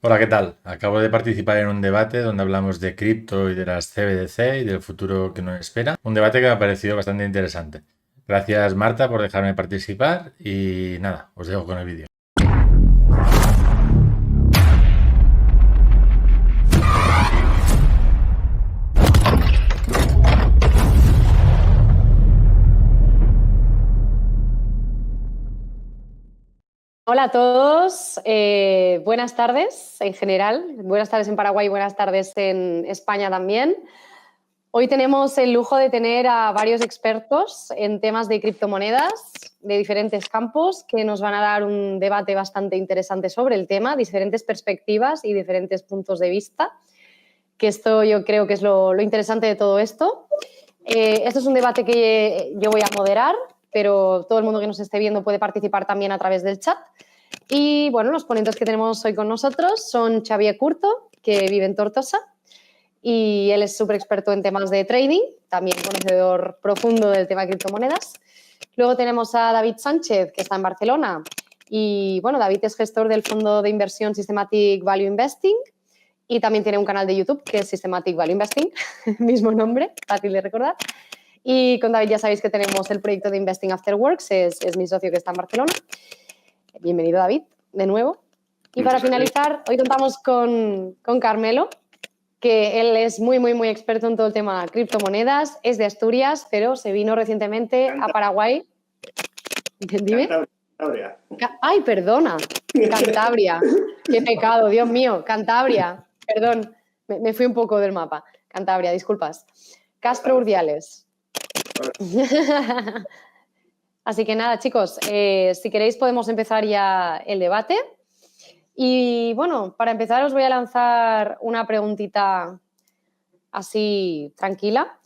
Hola, ¿qué tal? Acabo de participar en un debate donde hablamos de cripto y de las CBDC y del futuro que nos espera. Un debate que me ha parecido bastante interesante. Gracias, Marta, por dejarme participar y nada, os dejo con el vídeo. Hola a todos, buenas tardes en general, buenas tardes en Paraguay, buenas tardes en España también. Hoy tenemos el lujo de tener a varios expertos en temas de criptomonedas de diferentes campos que nos van a dar un debate bastante interesante sobre el tema, diferentes perspectivas y diferentes puntos de vista, que esto yo creo que es lo interesante de todo esto. Esto es un debate que yo voy a moderar, pero todo el mundo que nos esté viendo puede participar también a través del chat. Y bueno, los ponentes que tenemos hoy con nosotros son Xavier Curto, que vive en Tortosa, y él es súper experto en temas de trading, también conocedor profundo del tema de criptomonedas. Luego tenemos a David Sánchez, que está en Barcelona, y bueno, David es gestor del fondo de inversión Systematic Value Investing y también tiene un canal de YouTube que es Systematic Value Investing, mismo nombre, fácil de recordar. Y con David ya sabéis que tenemos el proyecto de Investing After Works, es mi socio que está en Barcelona. Bienvenido, David, de nuevo. Y para finalizar, hoy contamos con Carmelo, que él es muy experto en todo el tema de criptomonedas, es de Asturias, pero se vino recientemente a Paraguay. Dime. Cantabria. Ay, perdona, Cantabria. Qué pecado, Dios mío, Cantabria. Perdón, me fui un poco del mapa. Cantabria, disculpas. Castro Urdiales. Así que nada, chicos, si queréis podemos empezar ya el debate. Y bueno, para empezar os voy a lanzar una preguntita así tranquila.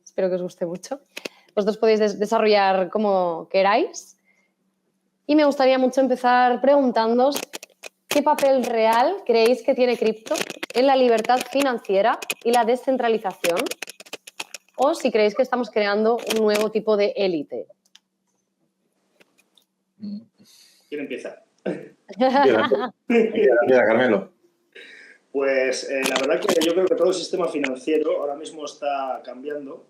Espero que os guste mucho. Vosotros podéis desarrollar como queráis. Y me gustaría mucho empezar preguntándoos qué papel real creéis que tiene cripto en la libertad financiera y la descentralización, o si creéis que estamos creando un nuevo tipo de élite. ¿Quién empieza? Mira, Carmelo. Pues la verdad que yo creo que todo el sistema financiero ahora mismo está cambiando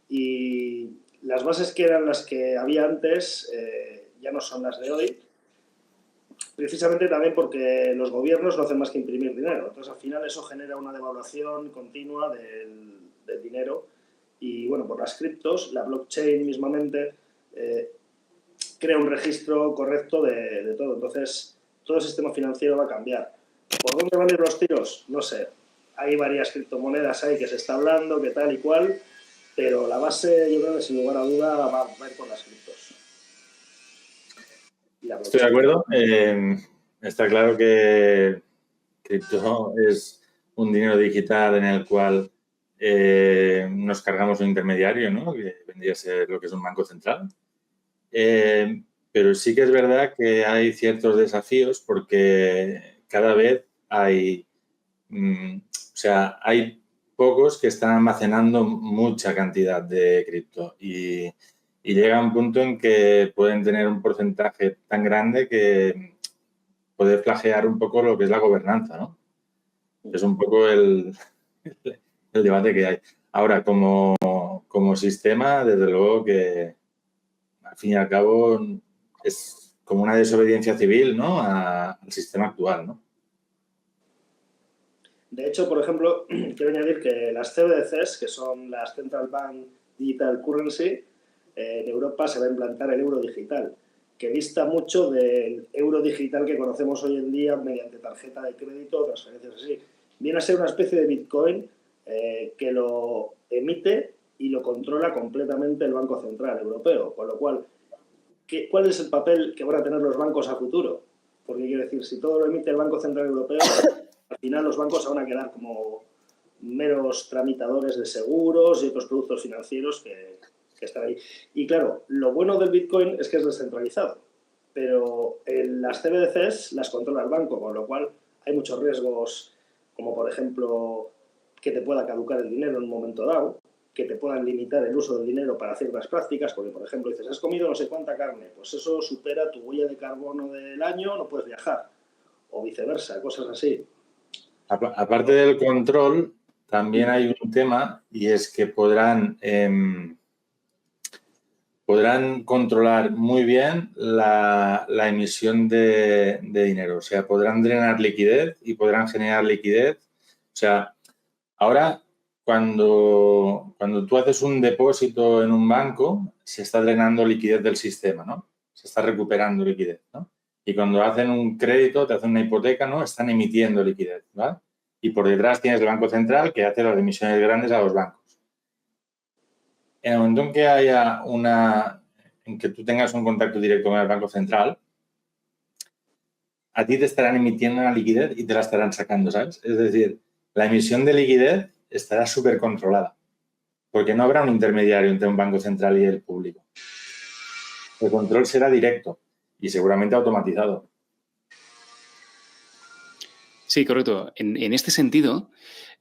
y las bases que eran las que había antes ya no son las de hoy, precisamente también porque los gobiernos no hacen más que imprimir dinero. Entonces al final eso genera una devaluación continua del dinero y bueno, por las criptos, la blockchain mismamente crea un registro correcto de todo. Entonces todo el sistema financiero va a cambiar. ¿Por dónde van a ir los tiros? No sé. Hay varias criptomonedas ahí que se está hablando, que tal y cual, pero la base, yo creo que sin lugar a duda va a ir por las criptos. Estoy de acuerdo. Está claro que cripto es un dinero digital en el cual nos cargamos un intermediario, ¿no? Que vendría a ser lo que es un banco central. Pero sí que es verdad que hay ciertos desafíos porque cada vez hay pocos que están almacenando mucha cantidad de cripto y llega un punto en que pueden tener un porcentaje tan grande que puede flagear un poco lo que es la gobernanza, ¿no? Es un poco el debate que hay. Ahora, como sistema, desde luego que al fin y al cabo es como una desobediencia civil, ¿no? Al sistema actual, ¿no? De hecho, por ejemplo, quiero añadir que las CBDCs, que son las Central Bank Digital Currency, en Europa se va a implantar el euro digital, que dista mucho del euro digital que conocemos hoy en día mediante tarjeta de crédito o transferencias así. Viene a ser una especie de Bitcoin que lo emite y lo controla completamente el Banco Central Europeo, con lo cual, ¿cuál es el papel que van a tener los bancos a futuro? Porque quiero decir, si todo lo emite el Banco Central Europeo, al final los bancos se van a quedar como meros tramitadores de seguros y otros productos financieros que están ahí. Y claro, lo bueno del Bitcoin es que es descentralizado, pero las CBDCs las controla el banco, con lo cual hay muchos riesgos, como por ejemplo que te pueda caducar el dinero en un momento dado, que te puedan limitar el uso del dinero para ciertas prácticas, porque por ejemplo dices, has comido no sé cuánta carne, pues eso supera tu huella de carbono del año, no puedes viajar. o viceversa, cosas así. Aparte del control, también hay un tema y es que podrán controlar muy bien la emisión de dinero. O sea, podrán drenar liquidez y podrán generar liquidez. O sea, ahora cuando tú haces un depósito en un banco, se está drenando liquidez del sistema, ¿no? Se está recuperando liquidez, ¿no? Y cuando hacen un crédito, te hacen una hipoteca, ¿no? Están emitiendo liquidez, ¿vale? Y por detrás tienes el Banco Central que hace las emisiones grandes a los bancos. En el momento en que haya en que tú tengas un contacto directo con el Banco Central, a ti te estarán emitiendo una liquidez y te la estarán sacando, ¿sabes? Es decir, la emisión de liquidez estará súper controlada, porque no habrá un intermediario entre un Banco Central y el público. El control será directo y seguramente automatizado. Sí, correcto. En este sentido,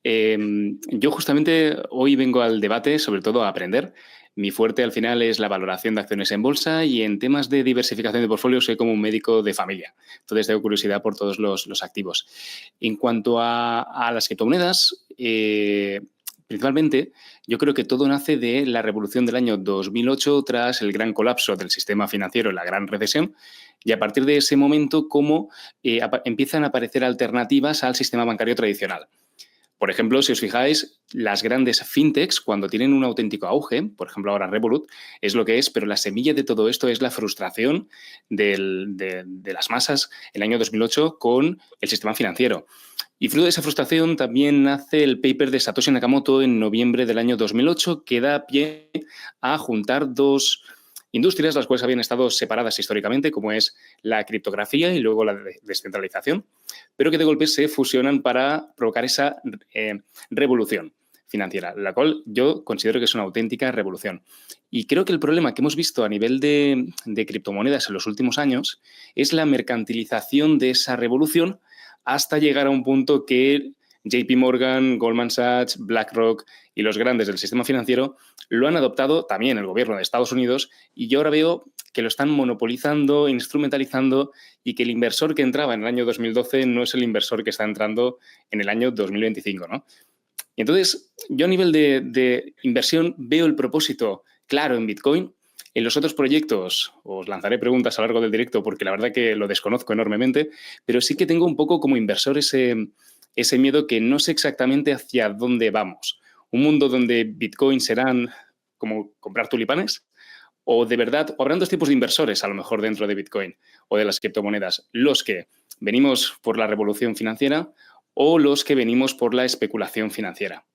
yo justamente hoy vengo al debate, sobre todo a aprender. Mi fuerte al final es la valoración de acciones en bolsa y en temas de diversificación de portfolios soy como un médico de familia. Entonces tengo curiosidad por todos los activos. En cuanto a las criptomonedas, principalmente yo creo que todo nace de la revolución del año 2008 tras el gran colapso del sistema financiero, la gran recesión. Y a partir de ese momento, cómo empiezan a aparecer alternativas al sistema bancario tradicional. Por ejemplo, si os fijáis, las grandes fintechs, cuando tienen un auténtico auge, por ejemplo ahora Revolut, es lo que es, pero la semilla de todo esto es la frustración de las masas en el año 2008 con el sistema financiero. Y fruto de esa frustración también nace el paper de Satoshi Nakamoto en noviembre del año 2008, que da pie a juntar dos industrias, las cuales habían estado separadas históricamente, como es la criptografía y luego la descentralización, pero que de golpe se fusionan para provocar esa revolución financiera, la cual yo considero que es una auténtica revolución. Y creo que el problema que hemos visto a nivel de criptomonedas en los últimos años es la mercantilización de esa revolución hasta llegar a un punto que JP Morgan, Goldman Sachs, BlackRock y los grandes del sistema financiero lo han adoptado, también el gobierno de Estados Unidos, y yo ahora veo que lo están monopolizando, instrumentalizando y que el inversor que entraba en el año 2012 no es el inversor que está entrando en el año 2025, ¿no? Y entonces, yo a nivel de inversión veo el propósito claro en Bitcoin. En los otros proyectos os lanzaré preguntas a lo largo del directo porque la verdad que lo desconozco enormemente, pero sí que tengo un poco como inversor ese miedo que no sé exactamente hacia dónde vamos. Un mundo donde Bitcoin serán como comprar tulipanes o de verdad, o habrán dos tipos de inversores a lo mejor dentro de Bitcoin o de las criptomonedas. Los que venimos por la revolución financiera o los que venimos por la especulación financiera.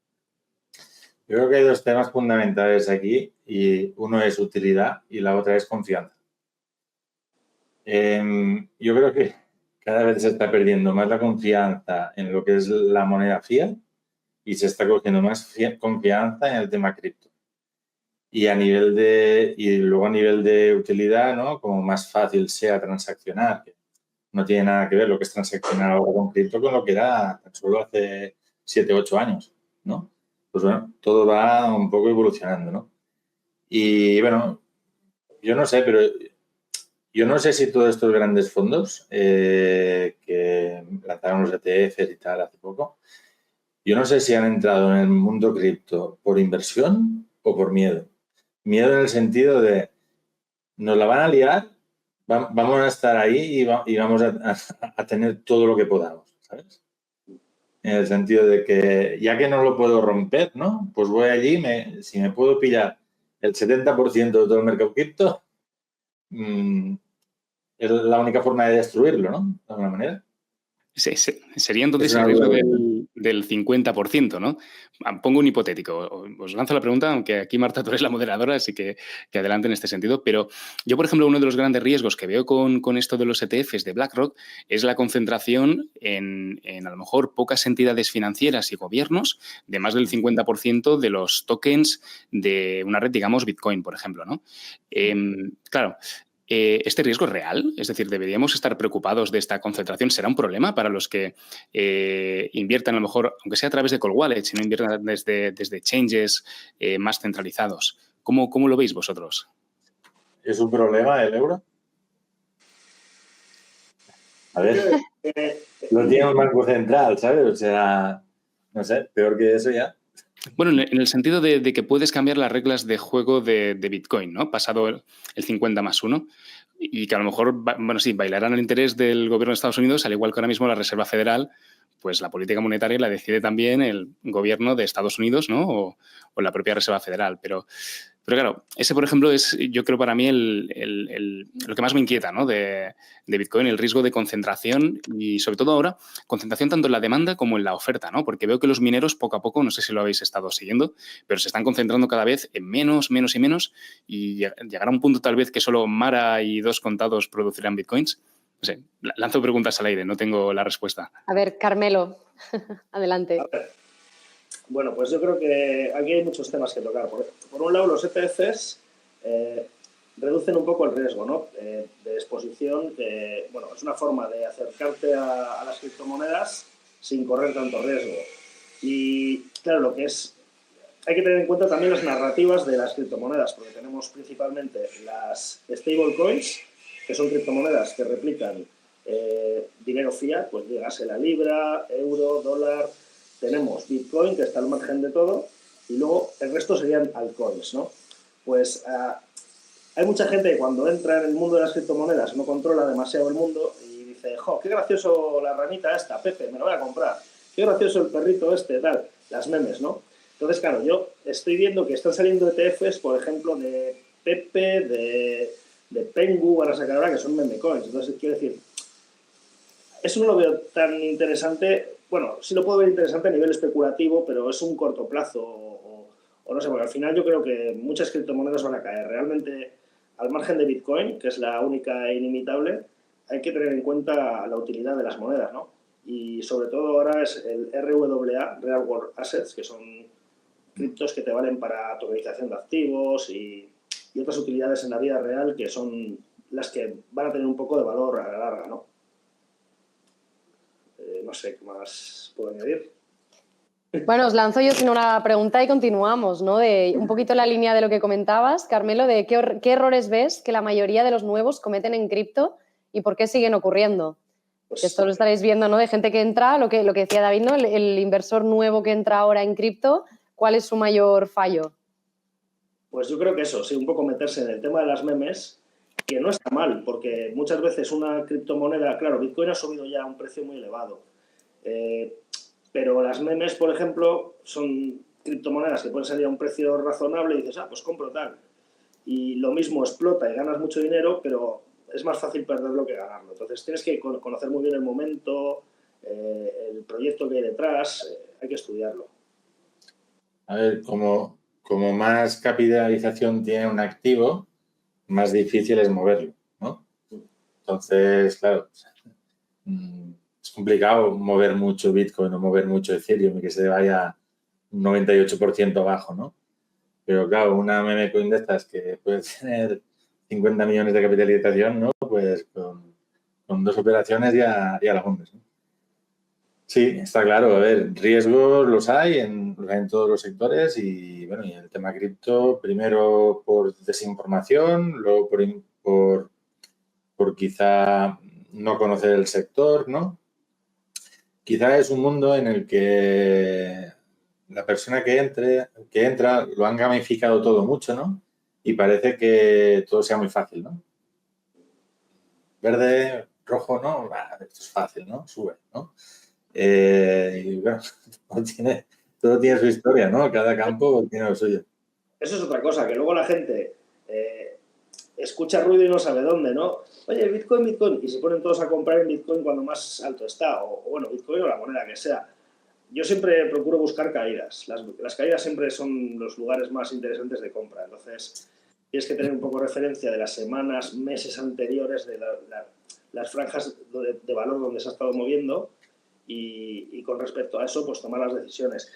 Yo creo que hay dos temas fundamentales aquí y uno es utilidad y la otra es confianza. Yo creo que cada vez se está perdiendo más la confianza en lo que es la moneda fiat y se está cogiendo más confianza en el tema cripto. Y luego a nivel de utilidad, ¿no? Como más fácil sea transaccionar, que no tiene nada que ver lo que es transaccionar ahora con cripto con lo que era solo hace 7, 8 años, ¿no? Pues bueno, todo va un poco evolucionando, ¿no? Y bueno, yo no sé, pero yo no sé si todos estos grandes fondos que lanzaron los ETFs y tal hace poco, yo no sé si han entrado en el mundo cripto por inversión o por miedo. Miedo en el sentido de nos la van a liar, vamos a estar ahí y vamos a tener todo lo que podamos, ¿sabes? En el sentido de que ya que no lo puedo romper, ¿no? Pues voy allí, si me puedo pillar el 70% de todo el mercado cripto, es la única forma de destruirlo, ¿no? De alguna manera. Sería entonces el riesgo del 50%, ¿no? Pongo un hipotético. Os lanzo la pregunta, aunque aquí, Marta, tú eres la moderadora, así que adelante en este sentido. Pero yo, por ejemplo, uno de los grandes riesgos que veo con esto de los ETFs de BlackRock es la concentración en a lo mejor pocas entidades financieras y gobiernos de más del 50% de los tokens de una red, digamos, Bitcoin, por ejemplo, ¿no? Claro. ¿Este riesgo es real? Es decir, ¿deberíamos estar preocupados de esta concentración? ¿Será un problema para los que inviertan, a lo mejor, aunque sea a través de Cold Wallet, si no inviertan desde exchanges más centralizados? ¿Cómo lo veis vosotros? ¿Es un problema el euro? A ver, lo tiene un banco central, ¿sabes? O sea, no sé, peor que eso ya. Bueno, en el sentido de que puedes cambiar las reglas de juego de Bitcoin, ¿no? Pasado el 50+1, y que a lo mejor, bueno, sí, bailarán el interés del gobierno de Estados Unidos, al igual que ahora mismo la Reserva Federal, pues la política monetaria la decide también el gobierno de Estados Unidos, ¿no? O la propia Reserva Federal. Pero claro, ese, por ejemplo, es, yo creo, para mí lo que más me inquieta, ¿no? de Bitcoin, el riesgo de concentración y, sobre todo ahora, concentración tanto en la demanda como en la oferta, ¿no? Porque veo que los mineros, poco a poco, no sé si lo habéis estado siguiendo, pero se están concentrando cada vez en menos y menos, y llegará un punto tal vez que solo Mara y 2 contados producirán Bitcoins. No sé, lanzo preguntas al aire, no tengo la respuesta. A ver, Carmelo, adelante. A ver. Bueno, pues yo creo que aquí hay muchos temas que tocar. Por un lado, los ETFs reducen un poco el riesgo, ¿no? De exposición, que bueno, es una forma de acercarte a las criptomonedas sin correr tanto riesgo. Y claro, lo que es, hay que tener en cuenta también las narrativas de las criptomonedas, porque tenemos principalmente las stablecoins, que son criptomonedas que replican dinero fiat, pues llegase la libra, euro, dólar. Tenemos Bitcoin, que está al margen de todo, y luego el resto serían altcoins, ¿no? Pues hay mucha gente que cuando entra en el mundo de las criptomonedas no controla demasiado el mundo y dice, jo, qué gracioso la ranita esta, Pepe, me la voy a comprar. Qué gracioso el perrito este, tal, las memes, ¿no? Entonces, claro, yo estoy viendo que están saliendo ETFs, por ejemplo, de Pepe, de Pengu, van a sacar ahora, que son meme coins. Entonces, quiero decir, eso no lo veo tan interesante. Bueno, sí lo puedo ver interesante a nivel especulativo, pero es un corto plazo o no sé, porque al final yo creo que muchas criptomonedas van a caer. Realmente, al margen de Bitcoin, que es la única e inimitable, hay que tener en cuenta la utilidad de las monedas, ¿no? Y sobre todo ahora es el RWA, Real World Assets, que son criptos que te valen para tokenización de activos y otras utilidades en la vida real que son las que van a tener un poco de valor a la larga, ¿no? No sé qué más puedo añadir. Bueno, os lanzo yo sin una pregunta y continuamos, ¿no? De un poquito la línea de lo que comentabas, Carmelo, de qué errores ves que la mayoría de los nuevos cometen en cripto y por qué siguen ocurriendo. Pues, esto lo estaréis viendo, ¿no? De gente que entra, lo que decía David, ¿no? El inversor nuevo que entra ahora en cripto, ¿cuál es su mayor fallo? Pues yo creo que eso, sí, un poco meterse en el tema de las memes, que no está mal, porque muchas veces una criptomoneda, claro, Bitcoin ha subido ya a un precio muy elevado, pero las memes, por ejemplo, son criptomonedas que pueden salir a un precio razonable y dices, pues compro tal. Y lo mismo explota y ganas mucho dinero, pero es más fácil perderlo que ganarlo. Entonces tienes que conocer muy bien el momento, el proyecto que hay detrás, hay que estudiarlo. A ver, como más capitalización tiene un activo, más difícil es moverlo, ¿no? Entonces, claro, es complicado mover mucho Bitcoin o mover mucho Ethereum y que se vaya un 98% abajo, ¿no? Pero claro, una meme coin de estas que puede tener 50 millones de capitalización, ¿no? Pues con 2 operaciones ya la hundes, ¿no? Sí, está claro. A ver, riesgos los hay en todos los sectores y, bueno, y el tema cripto, primero por desinformación, luego por quizá no conocer el sector, ¿no? Quizá es un mundo en el que la persona que entra lo han gamificado todo mucho, ¿no? Y parece que todo sea muy fácil, ¿no? Verde, rojo, ¿no? Esto es fácil, ¿no? Sube, ¿no? Y bueno, todo tiene su historia, ¿no? Cada campo tiene lo suyo. Eso es otra cosa, que luego la gente escucha ruido y no sabe dónde, ¿no? Oye, Bitcoin, y se ponen todos a comprar en Bitcoin cuando más alto está, o bueno, Bitcoin o la moneda que sea. Yo siempre procuro buscar caídas. Las caídas siempre son los lugares más interesantes de compra. Entonces, tienes que tener un poco referencia de las semanas, meses anteriores, de las franjas de valor donde se ha estado moviendo y con respecto a eso, pues tomar las decisiones.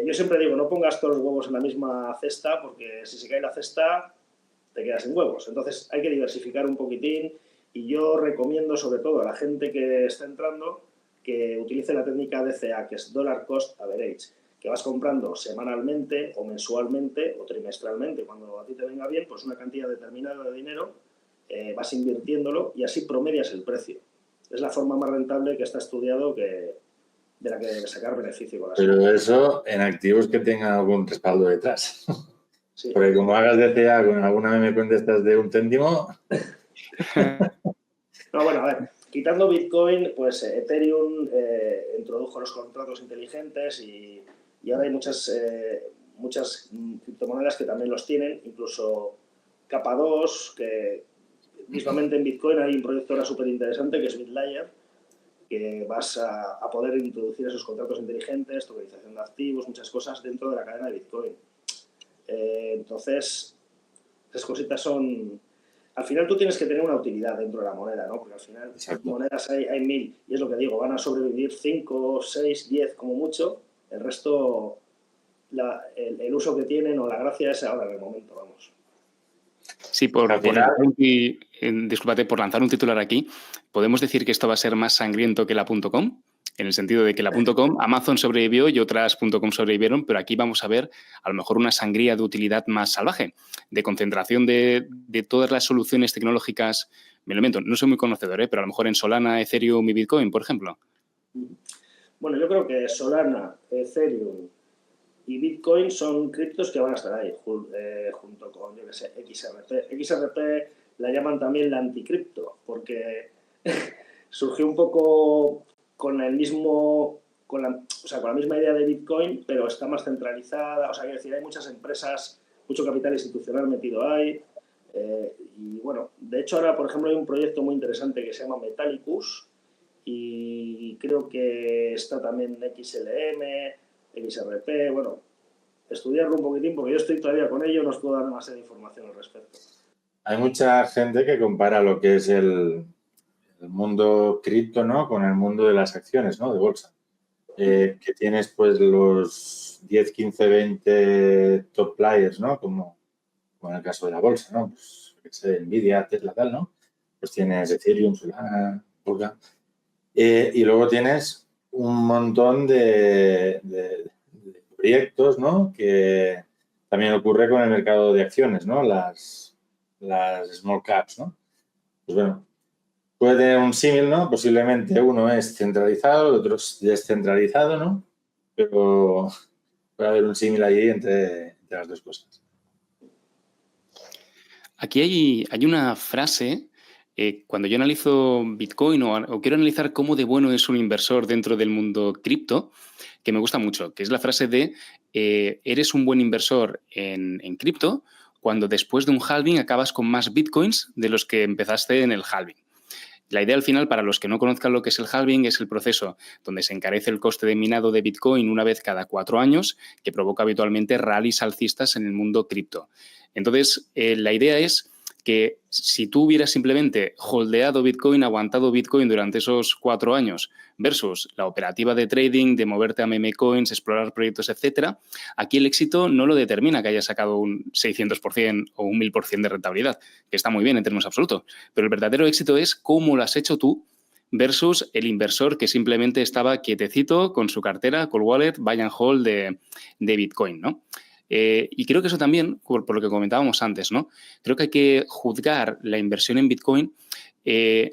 Yo siempre digo, no pongas todos los huevos en la misma cesta porque si se cae la cesta te quedas sin huevos. Entonces hay que diversificar un poquitín y yo recomiendo sobre todo a la gente que está entrando que utilice la técnica DCA, que es Dollar Cost Average, que vas comprando semanalmente o mensualmente o trimestralmente. Cuando a ti te venga bien, pues una cantidad determinada de dinero, vas invirtiéndolo y así promedias el precio. es la forma más rentable que está estudiado de la que debe sacar beneficio con las Pero eso en activos que tengan algún respaldo detrás. Sí. Porque como hagas DCA con alguna meme coin de estas de 1 céntimo... No, bueno, a ver, quitando Bitcoin, pues Ethereum introdujo los contratos inteligentes y ahora hay muchas criptomonedas que también los tienen, incluso K2, que mismamente en Bitcoin hay un proyecto ahora súper interesante que es BitLayer, que vas a poder introducir esos contratos inteligentes, tokenización de activos, muchas cosas dentro de la cadena de Bitcoin. Entonces, esas cositas son... Al final tú tienes que tener una utilidad dentro de la moneda, ¿no? Porque al final monedas hay 1000 y es lo que digo, van a sobrevivir 5, 6, 10 como mucho. El resto, el uso que tienen o la gracia es ahora en el momento, vamos. Sí, discúlpate, por lanzar un titular aquí, ¿podemos decir que esto va a ser más sangriento que la .com? En el sentido de que la .com, Amazon sobrevivió y otras .com sobrevivieron, pero aquí vamos a ver a lo mejor una sangría de utilidad más salvaje, de concentración de todas las soluciones tecnológicas. Me lo invento, no soy muy conocedor, pero a lo mejor en Solana, Ethereum y Bitcoin, por ejemplo. Bueno, yo creo que Solana, Ethereum y Bitcoin son criptos que van a estar ahí, junto con, yo qué sé, XRP. XRP la llaman también la anticripto, porque surgió un poco con la misma idea de Bitcoin, pero está más centralizada. O sea, quiero decir, hay muchas empresas, mucho capital institucional metido ahí. Y bueno, de hecho ahora, por ejemplo, hay un proyecto muy interesante que se llama Metallicus y creo que está también XLM, XRP, bueno, estudiarlo un poquitín porque yo estoy todavía con ello, no os puedo dar demasiada información al respecto. Hay mucha gente que compara lo que es el mundo cripto, ¿no? Con el mundo de las acciones, ¿no? De bolsa. Que tienes pues los 10, 15, 20 top players, ¿no? Como en el caso de la bolsa, ¿no? Pues, que sé, Nvidia, Tesla, tal, ¿no? Pues tienes Ethereum, Solana, Polka. Y luego tienes un montón de proyectos, ¿no? Que también ocurre con el mercado de acciones, ¿no? Las small caps, ¿no? Pues bueno, puede tener un símil, ¿no? Posiblemente uno es centralizado, el otro es descentralizado, ¿no? Pero puede haber un símil ahí entre las dos cosas. Aquí hay una frase, cuando yo analizo Bitcoin o quiero analizar cómo de bueno es un inversor dentro del mundo cripto, que me gusta mucho, que es la frase de eres un buen inversor en cripto cuando después de un halving acabas con más Bitcoins de los que empezaste en el halving. La idea al final, para los que no conozcan lo que es el halving, es el proceso donde se encarece el coste de minado de Bitcoin una vez cada 4 años, que provoca habitualmente rallies alcistas en el mundo cripto. Entonces, la idea es que si tú hubieras simplemente holdeado Bitcoin, aguantado Bitcoin durante esos 4 años versus la operativa de trading, de moverte a meme coins, explorar proyectos, etcétera, aquí el éxito no lo determina que hayas sacado un 600% o un 1000% de rentabilidad, que está muy bien en términos absolutos, pero el verdadero éxito es cómo lo has hecho tú versus el inversor que simplemente estaba quietecito con su cartera, con wallet, buy and hold de Bitcoin, ¿no? Y creo que eso también, por lo que comentábamos antes, ¿no? Creo que hay que juzgar la inversión en Bitcoin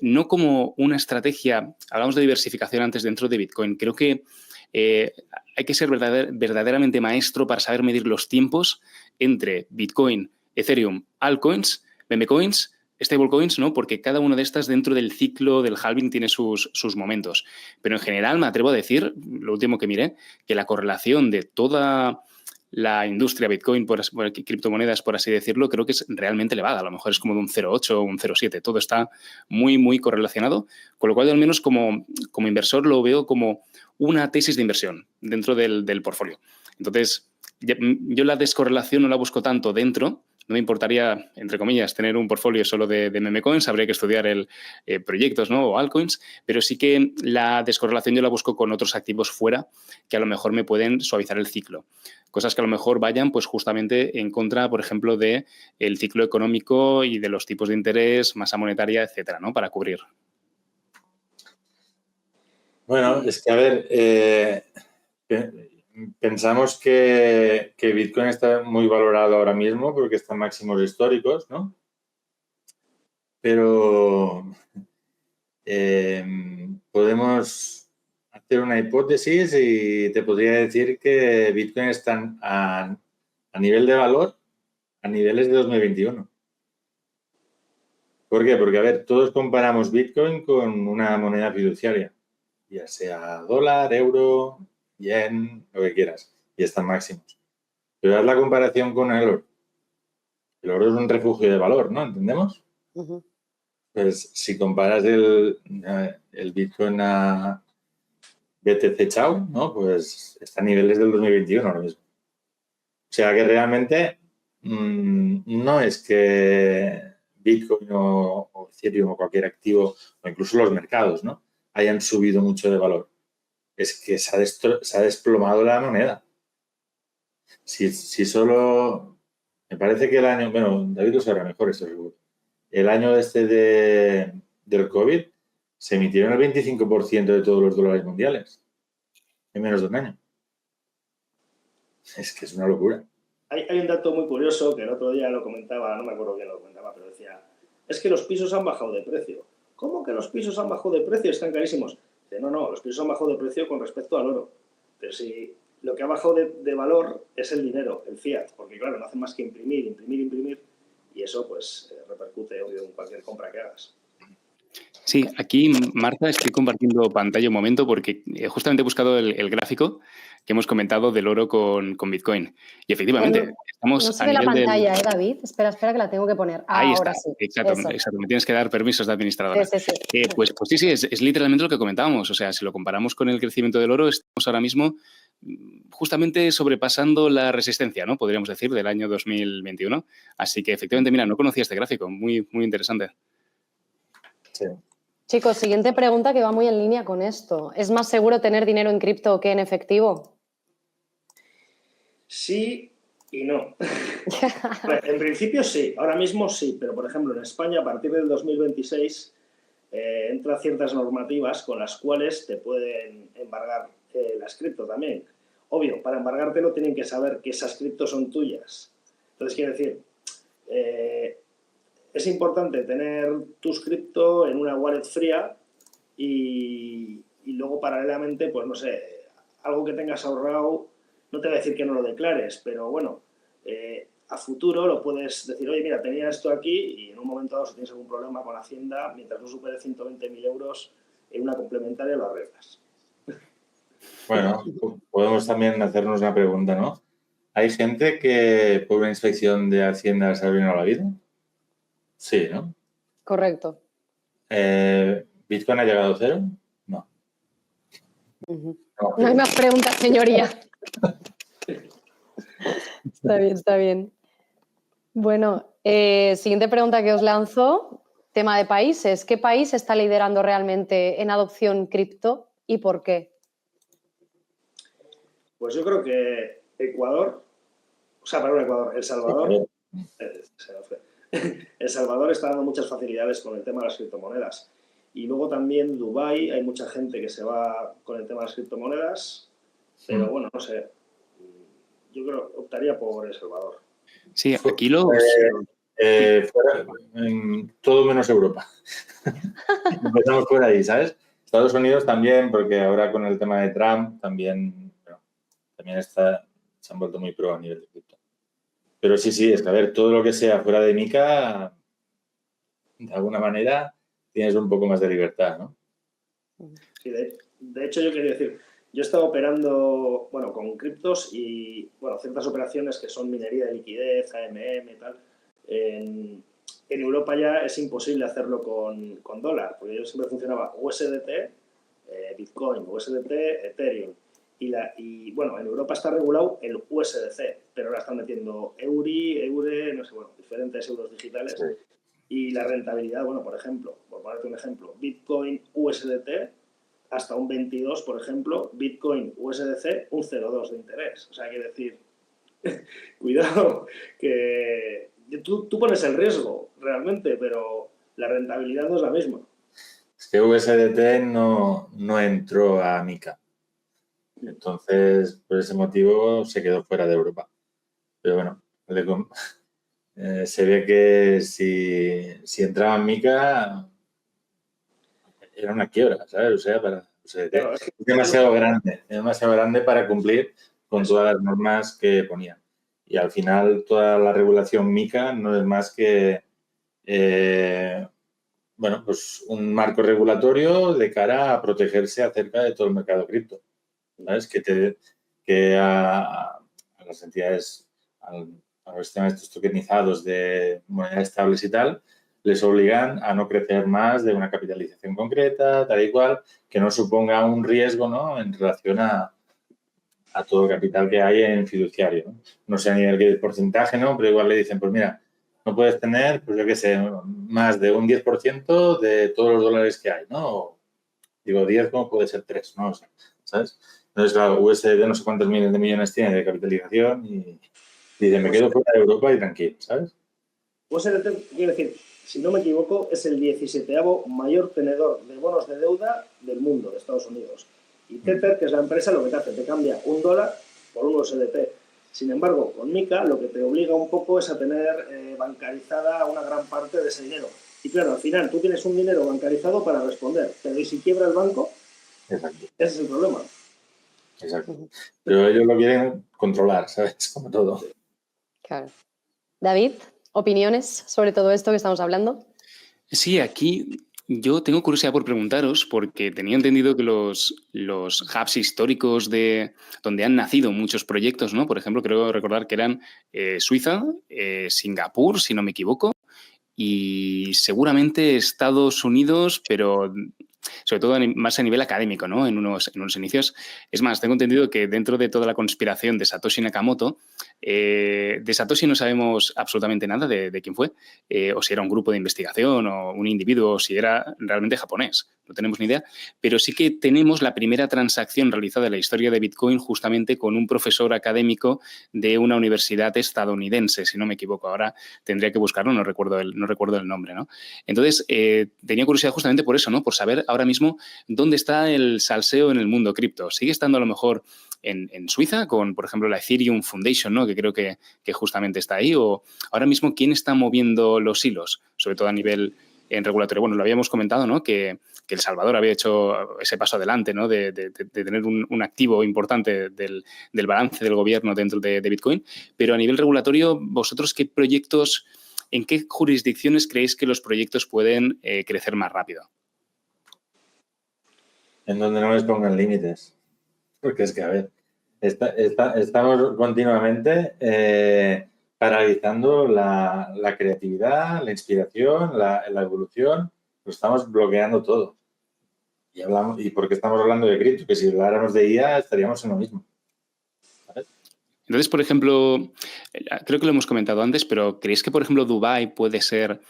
no como una estrategia, hablamos de diversificación antes dentro de Bitcoin, creo que hay que ser verdaderamente maestro para saber medir los tiempos entre Bitcoin, Ethereum, altcoins, memecoins, stablecoins, ¿no? Porque cada una de estas dentro del ciclo del halving tiene sus momentos. Pero en general me atrevo a decir, lo último que miré, que la correlación de toda la industria Bitcoin, por criptomonedas, por así decirlo, creo que es realmente elevada. A lo mejor es como de un 0,8 o un 0,7. Todo está muy, muy correlacionado. Con lo cual, yo al menos como inversor lo veo como una tesis de inversión dentro del portfolio. Entonces, yo la descorrelación no la busco tanto dentro. No me importaría, entre comillas, tener un portfolio solo de meme coins, habría que estudiar proyectos, ¿no? O altcoins, pero sí que la descorrelación yo la busco con otros activos fuera que a lo mejor me pueden suavizar el ciclo. Cosas que a lo mejor vayan pues justamente en contra, por ejemplo, del ciclo económico y de los tipos de interés, masa monetaria, etcétera, ¿no? Para cubrir. Bueno, es que a ver, pensamos que Bitcoin está muy valorado ahora mismo porque está en máximos históricos, ¿no? Pero podemos hacer una hipótesis y te podría decir que Bitcoin está a nivel de valor a niveles de 2021. ¿Por qué? Porque, a ver, todos comparamos Bitcoin con una moneda fiduciaria, ya sea dólar, euro, yen, lo que quieras, y están máximos. Pero haz la comparación con el oro. El oro es un refugio de valor, ¿no? ¿Entendemos? Ujú. Pues si comparas el Bitcoin a BTC Chao, ¿no? Pues está a niveles del 2021 ahora mismo. O sea que realmente no es que Bitcoin o Ethereum o cualquier activo, o incluso los mercados, ¿no?, hayan subido mucho de valor. Es que se ha desplomado la moneda. Si solo... Me parece que el año... Bueno, David lo sabrá mejor, eso seguro. El año del COVID se emitieron el 25% de todos los dólares mundiales en menos de un año. Es que es una locura. Hay un dato muy curioso que el otro día lo comentaba, no me acuerdo quién lo comentaba, pero decía, es que los pisos han bajado de precio. ¿Cómo que los pisos han bajado de precio? Están carísimos. Dice, no, los pisos han bajado de precio con respecto al oro. Pero si lo que ha bajado de valor es el dinero, el fiat, porque claro, no hacen más que imprimir, y eso pues repercute obvio en cualquier compra que hagas. Sí, aquí, Marta, estoy compartiendo pantalla un momento porque justamente he buscado el gráfico que hemos comentado del oro con Bitcoin. Y efectivamente, estamos no se a ve la nivel pantalla, David. Espera, que la tengo que poner. Ahí Ahora está, sí. exacto. Me tienes que dar permisos de administradora. Sí. Pues sí, es literalmente lo que comentábamos. O sea, si lo comparamos con el crecimiento del oro, estamos ahora mismo justamente sobrepasando la resistencia, ¿no?, podríamos decir, del año 2021. Así que, efectivamente, mira, no conocía este gráfico. Muy, muy interesante. Sí. Chicos, siguiente pregunta que va muy en línea con esto. ¿Es más seguro tener dinero en cripto que en efectivo? Sí y no. En principio sí, ahora mismo sí, pero por ejemplo en España a partir del 2026 entran ciertas normativas con las cuales te pueden embargar las cripto también. Obvio, para embargártelo tienen que saber que esas criptos son tuyas. Entonces, quiero decir, es importante tener tus cripto en una wallet fría y luego paralelamente, pues no sé, algo que tengas ahorrado, no te voy a decir que no lo declares, pero bueno, a futuro lo puedes decir, oye, mira, tenía esto aquí y en un momento dado si tienes algún problema con Hacienda, mientras no supere 120.000 euros, en una complementaria lo arreglas. Bueno, podemos también hacernos una pregunta, ¿no? ¿Hay gente que por una inspección de Hacienda se arruinó la vida? Sí, ¿no? Correcto. ¿Bitcoin ha llegado a cero? No. No hay más preguntas, señoría. Está bien. Bueno, siguiente pregunta que os lanzo, tema de países. ¿Qué país está liderando realmente en adopción cripto y por qué? Pues yo creo que Ecuador, El Salvador, El Salvador está dando muchas facilidades con el tema de las criptomonedas. Y luego también Dubái, hay mucha gente que se va con el tema de las criptomonedas, pero bueno, no sé, yo creo que optaría por El Salvador. Sí, aquí los... todo menos Europa. Empezamos por ahí, ¿sabes? Estados Unidos también, porque ahora con el tema de Trump también se han vuelto muy pro a nivel de cripto. Pero sí, es que a ver, todo lo que sea fuera de MiCA, de alguna manera tienes un poco más de libertad, ¿no? Sí, de hecho, yo quería decir, yo he estado operando, con criptos y, ciertas operaciones que son minería de liquidez, AMM y tal. En Europa ya es imposible hacerlo con dólar, porque yo siempre funcionaba USDT, Bitcoin, USDT, Ethereum. En Europa está regulado el USDC, pero ahora están metiendo Euri, Eure, no sé, diferentes euros digitales. Sí. Y la rentabilidad, por ejemplo, por ponerte un ejemplo, Bitcoin USDT hasta un 22, por ejemplo, Bitcoin USDC un 0,2 de interés. O sea, quiere decir, cuidado, que tú pones el riesgo realmente, pero la rentabilidad no es la misma. Es que USDT no entró a MiCA. Entonces, por ese motivo, se quedó fuera de Europa. Pero bueno, se ve que si entraba en MiCA, era una quiebra, ¿sabes? O sea, Claro, es demasiado grande para cumplir con todas las normas que ponían. Y al final toda la regulación MiCA no es más que bueno, pues un marco regulatorio de cara a protegerse acerca de todo el mercado cripto. ¿Sabes? Que a las entidades, a los sistemas estos tokenizados de monedas estables y tal, les obligan a no crecer más de una capitalización concreta, tal y cual, que no suponga un riesgo, ¿no? En relación a todo el capital que hay en fiduciario, ¿no? No sé a nivel de porcentaje, ¿no? Pero igual le dicen, pues mira, no puedes tener, pues yo qué sé, más de un 10% de todos los dólares que hay, ¿no? O, digo, 10, ¿cómo puede ser 3? No, o sea, ¿sabes? Entonces, claro, USD no sé cuántos miles de millones tiene de capitalización y dice, me quedo fuera de Europa y tranquilo, ¿sabes? USDT, quiero decir, si no me equivoco, es el 17º mayor tenedor de bonos de deuda del mundo, de Estados Unidos. Y Tether, que es la empresa, lo que te hace, te cambia $1 por un USDT. Sin embargo, con MiCA lo que te obliga un poco es a tener bancarizada una gran parte de ese dinero. Y claro, al final tú tienes un dinero bancarizado para responder, pero ¿y si quiebra el banco? Exacto. Ese es el problema. Exacto. Pero ellos lo quieren controlar, ¿sabes? Como todo. Claro. David, ¿opiniones sobre todo esto que estamos hablando? Sí, aquí yo tengo curiosidad por preguntaros, porque tenía entendido que los hubs históricos de donde han nacido muchos proyectos, ¿no? Por ejemplo, creo recordar que eran Suiza, Singapur, si no me equivoco, y seguramente Estados Unidos, pero sobre todo más a nivel académico, ¿no? En unos inicios. Es más, tengo entendido que dentro de toda la conspiración de Satoshi Nakamoto, de Satoshi no sabemos absolutamente nada de quién fue, o si era un grupo de investigación o un individuo, o si era realmente japonés. No tenemos ni idea, pero sí que tenemos la primera transacción realizada en la historia de Bitcoin justamente con un profesor académico de una universidad estadounidense, si no me equivoco. Ahora tendría que buscarlo, no recuerdo el nombre, ¿no? Entonces, tenía curiosidad justamente por eso, ¿no? Por saber ahora mismo dónde está el salseo en el mundo cripto. ¿Sigue estando a lo mejor en Suiza con, por ejemplo, la Ethereum Foundation, ¿no? Que creo que justamente está ahí? O ahora mismo, ¿quién está moviendo los hilos? Sobre todo a nivel en regulatorio. Bueno, lo habíamos comentado, ¿no? Que El Salvador había hecho ese paso adelante, ¿no? De tener un activo importante del balance del gobierno dentro de Bitcoin. Pero a nivel regulatorio, ¿vosotros qué proyectos, en qué jurisdicciones creéis que los proyectos pueden crecer más rápido? En donde no les pongan límites. Porque es que, a ver, estamos continuamente paralizando la creatividad, la inspiración, la evolución. Lo estamos bloqueando todo. ¿Y por qué estamos hablando de cripto? Que si habláramos de IA estaríamos en lo mismo. ¿Sabes? Entonces, por ejemplo, creo que lo hemos comentado antes, pero ¿creéis que, por ejemplo, Dubái puede ser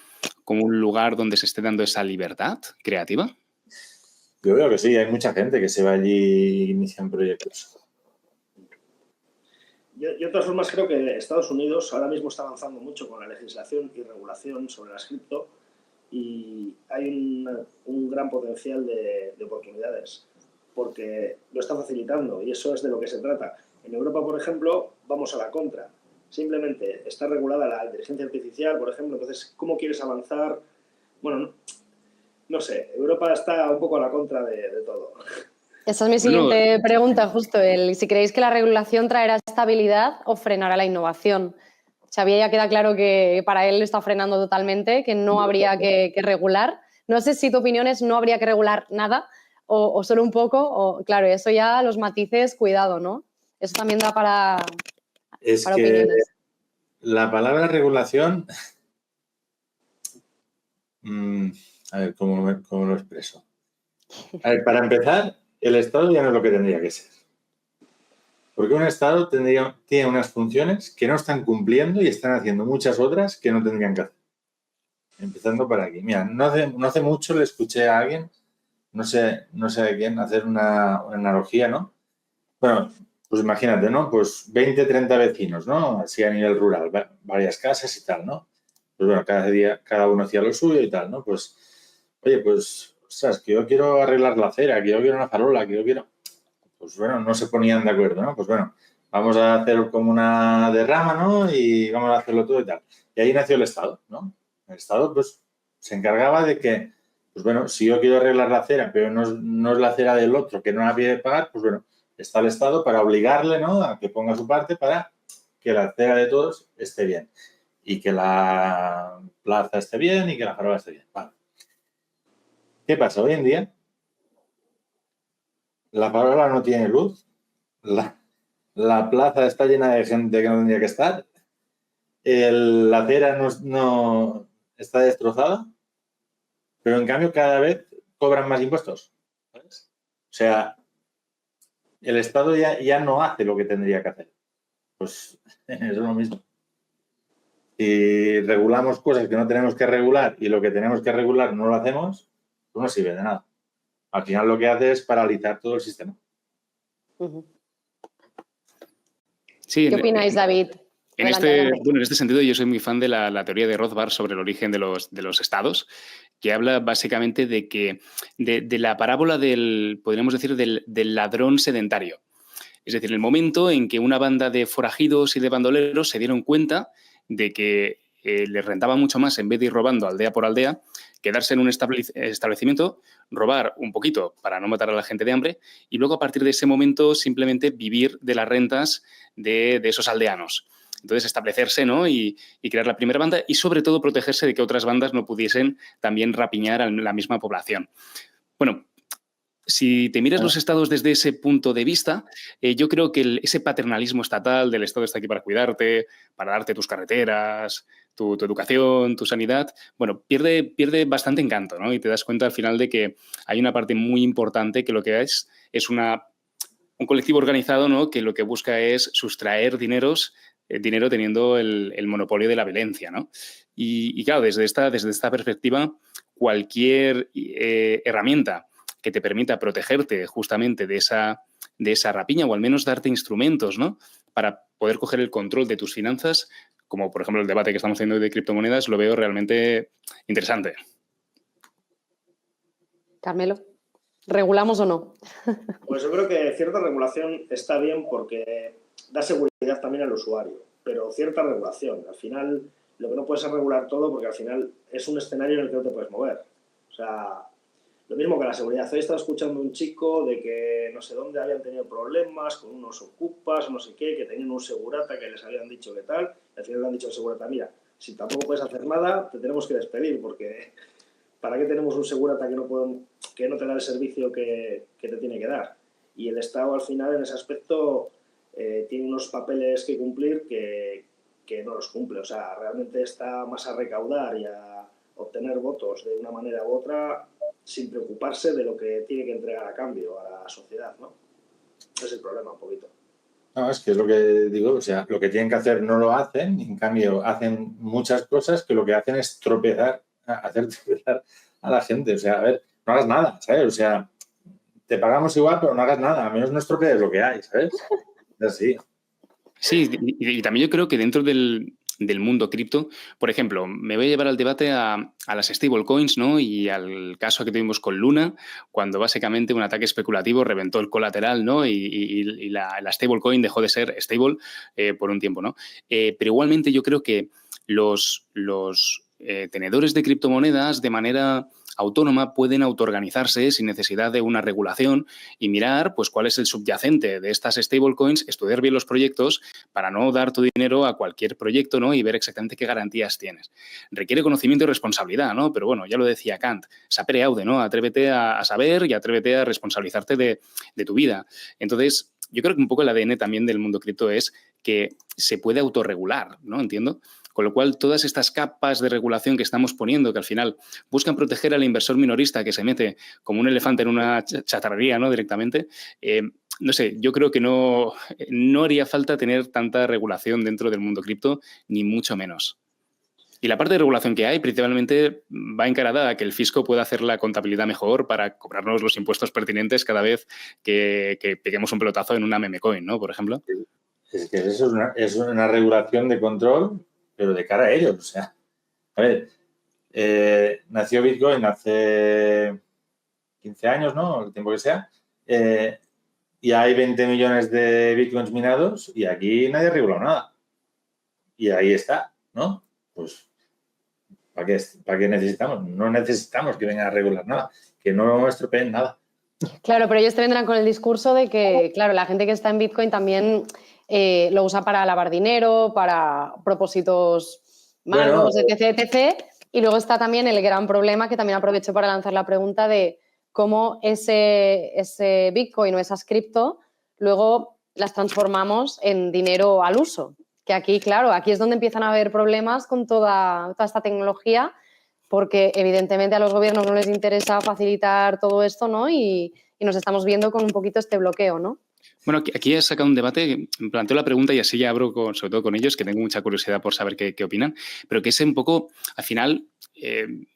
como un lugar donde se esté dando esa libertad creativa? Yo veo que sí, hay mucha gente que se va allí y inician proyectos. Yo, de todas formas, creo que Estados Unidos ahora mismo está avanzando mucho con la legislación y regulación sobre las cripto y hay un gran potencial de oportunidades porque lo está facilitando y eso es de lo que se trata. En Europa, por ejemplo, vamos a la contra. Simplemente está regulada la inteligencia artificial, por ejemplo, entonces, ¿cómo quieres avanzar? Bueno, no sé, Europa está un poco a la contra de todo. Esa es mi siguiente pregunta, justo. Si creéis que la regulación traerá estabilidad o frenará la innovación. Xavier ya queda claro que para él lo está frenando totalmente, que no habría que regular. No sé si tu opinión es no habría que regular nada o solo un poco. O, claro, eso ya los matices, cuidado, ¿no? Eso también da para opiniones. La palabra regulación, a ver, ¿cómo lo expreso? A ver, para empezar, el Estado ya no es lo que tendría que ser. Porque un Estado tiene unas funciones que no están cumpliendo y están haciendo muchas otras que no tendrían que hacer. Empezando por aquí. Mira, no hace mucho le escuché a alguien, no sé a quién, hacer una analogía, ¿no? Bueno, pues imagínate, ¿no? Pues 20, 30 vecinos, ¿no? Así a nivel rural, varias casas y tal, ¿no? Pues bueno, cada uno hacía lo suyo y tal, ¿no? Pues, oye, pues, ostras, que yo quiero arreglar la acera, que yo quiero una farola, que yo quiero... Pues bueno, no se ponían de acuerdo, ¿no? Pues bueno, vamos a hacer como una derrama, ¿no? Y vamos a hacerlo todo y tal. Y ahí nació el Estado, ¿no? El Estado, pues, se encargaba de que Pues bueno, si yo quiero arreglar la acera, pero no es la acera del otro que no la pide pagar, pues bueno, está el Estado para obligarle, ¿no?, a que ponga su parte para que la acera de todos esté bien y que la plaza esté bien y que la farola esté bien. Vale. ¿Qué pasa? Hoy en día la farola no tiene luz, la plaza está llena de gente que no tendría que estar, la acera no está destrozada, pero en cambio cada vez cobran más impuestos, ¿sabes? O sea, el Estado ya no hace lo que tendría que hacer. Pues eso es lo mismo. Si regulamos cosas que no tenemos que regular y lo que tenemos que regular no lo hacemos, pues no sirve de nada. Al final lo que hace es paralizar todo el sistema. Sí, ¿Qué opináis, David? En este sentido, yo soy muy fan de la teoría de Rothbard sobre el origen de los estados, que habla básicamente de que de la parábola podríamos decir, del ladrón sedentario. Es decir, el momento en que una banda de forajidos y de bandoleros se dieron cuenta de que les rentaba mucho más, en vez de ir robando aldea por aldea, quedarse en un establecimiento, robar un poquito para no matar a la gente de hambre y luego a partir de ese momento simplemente vivir de las rentas de esos aldeanos. Entonces, establecerse, ¿no?, y crear la primera banda y, sobre todo, protegerse de que otras bandas no pudiesen también rapiñar a la misma población. Bueno, si te miras los estados desde ese punto de vista, yo creo que ese paternalismo estatal del Estado está aquí para cuidarte, para darte tus carreteras, tu educación, tu sanidad, bueno, pierde bastante encanto, ¿no? Y te das cuenta al final de que hay una parte muy importante que lo que es un colectivo organizado, ¿no?, que lo que busca es sustraer dinero teniendo el monopolio de la violencia, ¿no? Y claro, desde esta perspectiva, cualquier herramienta que te permita protegerte justamente de esa rapiña o al menos darte instrumentos, ¿no?, para poder coger el control de tus finanzas, como por ejemplo el debate que estamos haciendo de criptomonedas, lo veo realmente interesante. Carmelo, ¿regulamos o no? Pues yo creo que cierta regulación está bien porque da seguridad también al usuario, pero cierta regulación. Al final, lo que no puedes es regular todo porque al final es un escenario en el que no te puedes mover. O sea, lo mismo que la seguridad. Hoy estaba escuchando un chico de que no sé dónde habían tenido problemas con unos ocupas, no sé qué, que tenían un segurata que les habían dicho que tal. Y al final le han dicho al segurata, mira, si tampoco puedes hacer nada, te tenemos que despedir porque ¿para qué tenemos un segurata que no te da el servicio que te tiene que dar? Y el Estado al final en ese aspecto tiene unos papeles que cumplir que no los cumple. O sea, realmente está más a recaudar y a obtener votos de una manera u otra sin preocuparse de lo que tiene que entregar a cambio a la sociedad, ¿no? Ese es el problema un poquito. No, es que es lo que digo, o sea, lo que tienen que hacer no lo hacen, en cambio hacen muchas cosas que lo que hacen es hacer tropezar a la gente. O sea, a ver, no hagas nada, ¿sabes? O sea, te pagamos igual, pero no hagas nada, a menos no estropees lo que hay, ¿sabes? Es así. Sí, y también yo creo que dentro del mundo cripto, por ejemplo, me voy a llevar al debate a las stablecoins, ¿no?, y al caso que tuvimos con Luna, cuando básicamente un ataque especulativo reventó el colateral, ¿no?, y la stablecoin dejó de ser stable por un tiempo, ¿no? Pero igualmente yo creo que los tenedores de criptomonedas de manera autónoma pueden autoorganizarse sin necesidad de una regulación y mirar pues cuál es el subyacente de estas stablecoins, estudiar bien los proyectos para no dar tu dinero a cualquier proyecto, ¿no?, y ver exactamente qué garantías tienes. Requiere conocimiento y responsabilidad, ¿no? Pero bueno, ya lo decía Kant, sapere aude, ¿no? Atrévete a saber y atrévete a responsabilizarte de tu vida. Entonces, yo creo que un poco el ADN también del mundo cripto es que se puede autorregular, ¿no? Entiendo. Con lo cual, todas estas capas de regulación que estamos poniendo, que al final buscan proteger al inversor minorista que se mete como un elefante en una chatarrería, ¿no?, directamente, no sé, yo creo que no haría falta tener tanta regulación dentro del mundo cripto, ni mucho menos. Y la parte de regulación que hay principalmente va encarada a que el fisco pueda hacer la contabilidad mejor para cobrarnos los impuestos pertinentes cada vez que peguemos un pelotazo en una meme coin, ¿no?, por ejemplo. Es que eso es una regulación de control, pero de cara a ellos. O sea, a ver, nació Bitcoin hace 15 años, ¿no?, el tiempo que sea, y hay 20 millones de Bitcoins minados y aquí nadie ha regulado nada. Y ahí está, ¿no? Pues ¿Para qué necesitamos? No necesitamos que vengan a regular nada, que no estropeen nada. Claro, pero ellos te vendrán con el discurso de que, claro, la gente que está en Bitcoin también lo usa para lavar dinero, para propósitos malos, etc, etc. Y luego está también el gran problema, que también aprovecho para lanzar la pregunta de cómo ese Bitcoin o esas cripto luego las transformamos en dinero al uso. Que aquí, claro, aquí es donde empiezan a haber problemas con toda esta tecnología, porque evidentemente a los gobiernos no les interesa facilitar todo esto, ¿no? Y nos estamos viendo con un poquito este bloqueo, ¿no? Bueno, aquí he sacado un debate, planteo la pregunta y así ya abro sobre todo con ellos, que tengo mucha curiosidad por saber qué opinan, pero que es un poco, al final,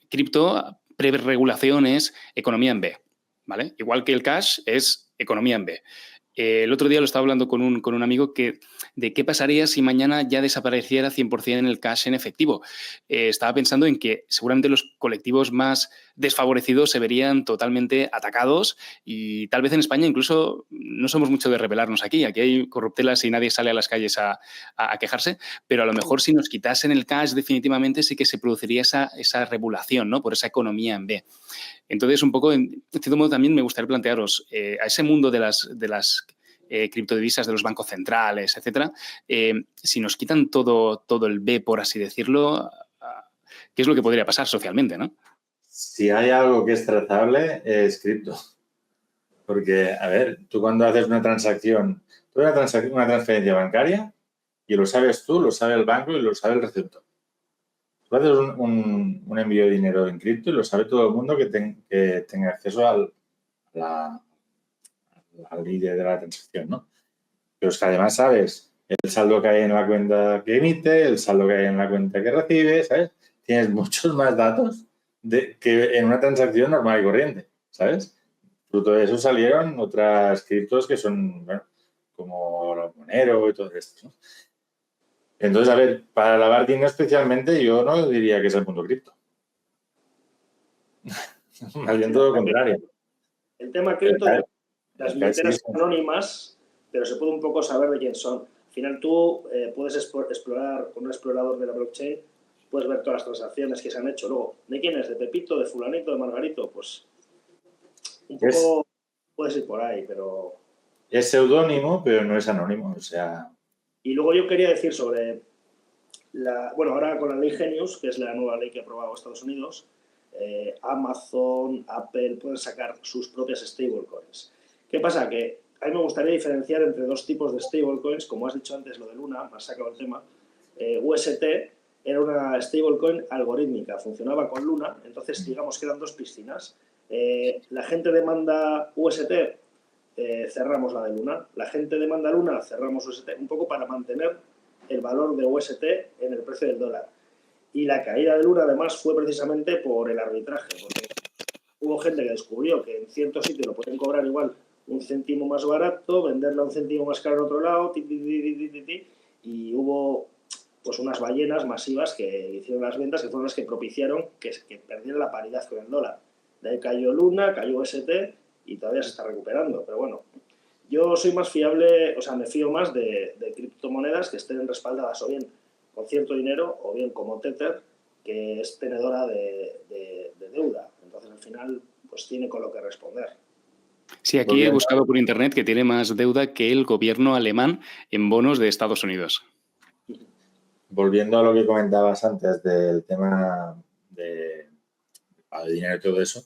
cripto, pre-regulación es economía en B, ¿vale? Igual que el cash es economía en B. El otro día lo estaba hablando con un amigo de qué pasaría si mañana ya desapareciera 100% en el cash en efectivo. Estaba pensando en que seguramente los colectivos más desfavorecidos se verían totalmente atacados y tal vez en España incluso no somos mucho de rebelarnos aquí. Aquí hay corruptelas y nadie sale a las calles a quejarse, pero a lo mejor si nos quitasen el cash definitivamente sí que se produciría esa regulación, ¿no? Por esa economía en B. Entonces, un poco, en cierto modo, también me gustaría plantearos a ese mundo de las criptodivisas de los bancos centrales, etcétera, si nos quitan todo el B, por así decirlo, ¿qué es lo que podría pasar socialmente, no? Si hay algo que es trazable, es cripto. Porque, a ver, tú cuando haces una transacción, una transferencia bancaria, y lo sabes tú, lo sabe el banco y lo sabe el receptor. Tú haces un envío de dinero en cripto y lo sabe todo el mundo que tenga acceso al líder de la transacción, ¿no? Pero es que además sabes el saldo que hay en la cuenta que emite, el saldo que hay en la cuenta que recibe, ¿sabes? Tienes muchos más datos que en una transacción normal y corriente, ¿sabes? Fruto de eso salieron otras criptos que son, bueno, como los Monero y todo esto, ¿no? Entonces, a ver, para lavar dinero especialmente, yo no diría que es el mundo cripto. Más bien todo lo contrario. El tema cripto, las billeteras son anónimas, pero se puede un poco saber de quién son. Al final tú puedes explorar con un explorador de la blockchain, puedes ver todas las transacciones que se han hecho. Luego, ¿de quién es? ¿De Pepito, de Fulanito, de Margarito? Pues un poco puedes ir por ahí, pero... Es seudónimo, pero no es anónimo, o sea... Y luego yo quería decir sobre... Bueno, ahora con la ley Genius, que es la nueva ley que ha aprobado Estados Unidos, Amazon, Apple pueden sacar sus propias stablecoins. ¿Qué pasa? Que a mí me gustaría diferenciar entre dos tipos de stablecoins, como has dicho antes, lo de Luna, me has sacado el tema. UST era una stablecoin algorítmica, funcionaba con Luna, entonces digamos que eran dos piscinas. La gente demanda UST, cerramos la de Luna. La gente demanda Luna, cerramos UST, un poco para mantener el valor de UST en el precio del dólar. Y la caída de Luna, además, fue precisamente por el arbitraje, porque hubo gente que descubrió que en ciertos sitios lo pueden cobrar igual un céntimo más barato, venderla un céntimo más caro en otro lado, y hubo pues unas ballenas masivas que hicieron las ventas, que fueron las que propiciaron que perdiera la paridad con el dólar. De ahí cayó Luna, cayó UST y todavía se está recuperando. Pero bueno, yo soy más fiable, o sea, me fío más de criptomonedas que estén respaldadas o bien con cierto dinero o bien como Tether, que es tenedora de deuda. Entonces, al final, pues tiene con lo que responder. Sí, aquí he buscado por internet que tiene más deuda que el gobierno alemán en bonos de Estados Unidos. Volviendo a lo que comentabas antes del tema de dinero y todo eso,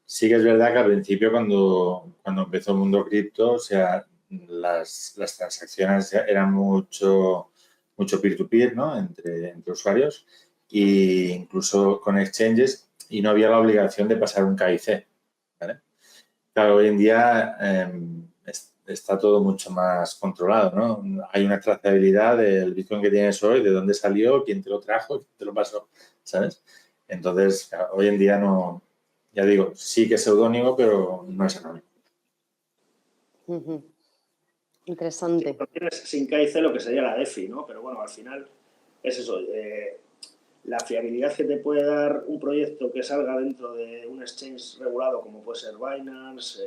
sí que es verdad que al principio cuando empezó el mundo cripto, o sea, las transacciones eran mucho peer-to-peer, ¿no? Entre usuarios e incluso con exchanges y no había la obligación de pasar un KIC, ¿vale? Claro, hoy en día está todo mucho más controlado, ¿no? Hay una trazabilidad del Bitcoin que tienes hoy, de dónde salió, quién te lo trajo, quién te lo pasó, ¿sabes? Entonces, claro, hoy en día no, ya digo, sí que es seudónimo, pero no es anónimo. Interesante. Sí, tienes sin KIC lo que sería la DeFi, ¿no? Pero bueno, al final es eso. La fiabilidad que te puede dar un proyecto que salga dentro de un exchange regulado, como puede ser Binance,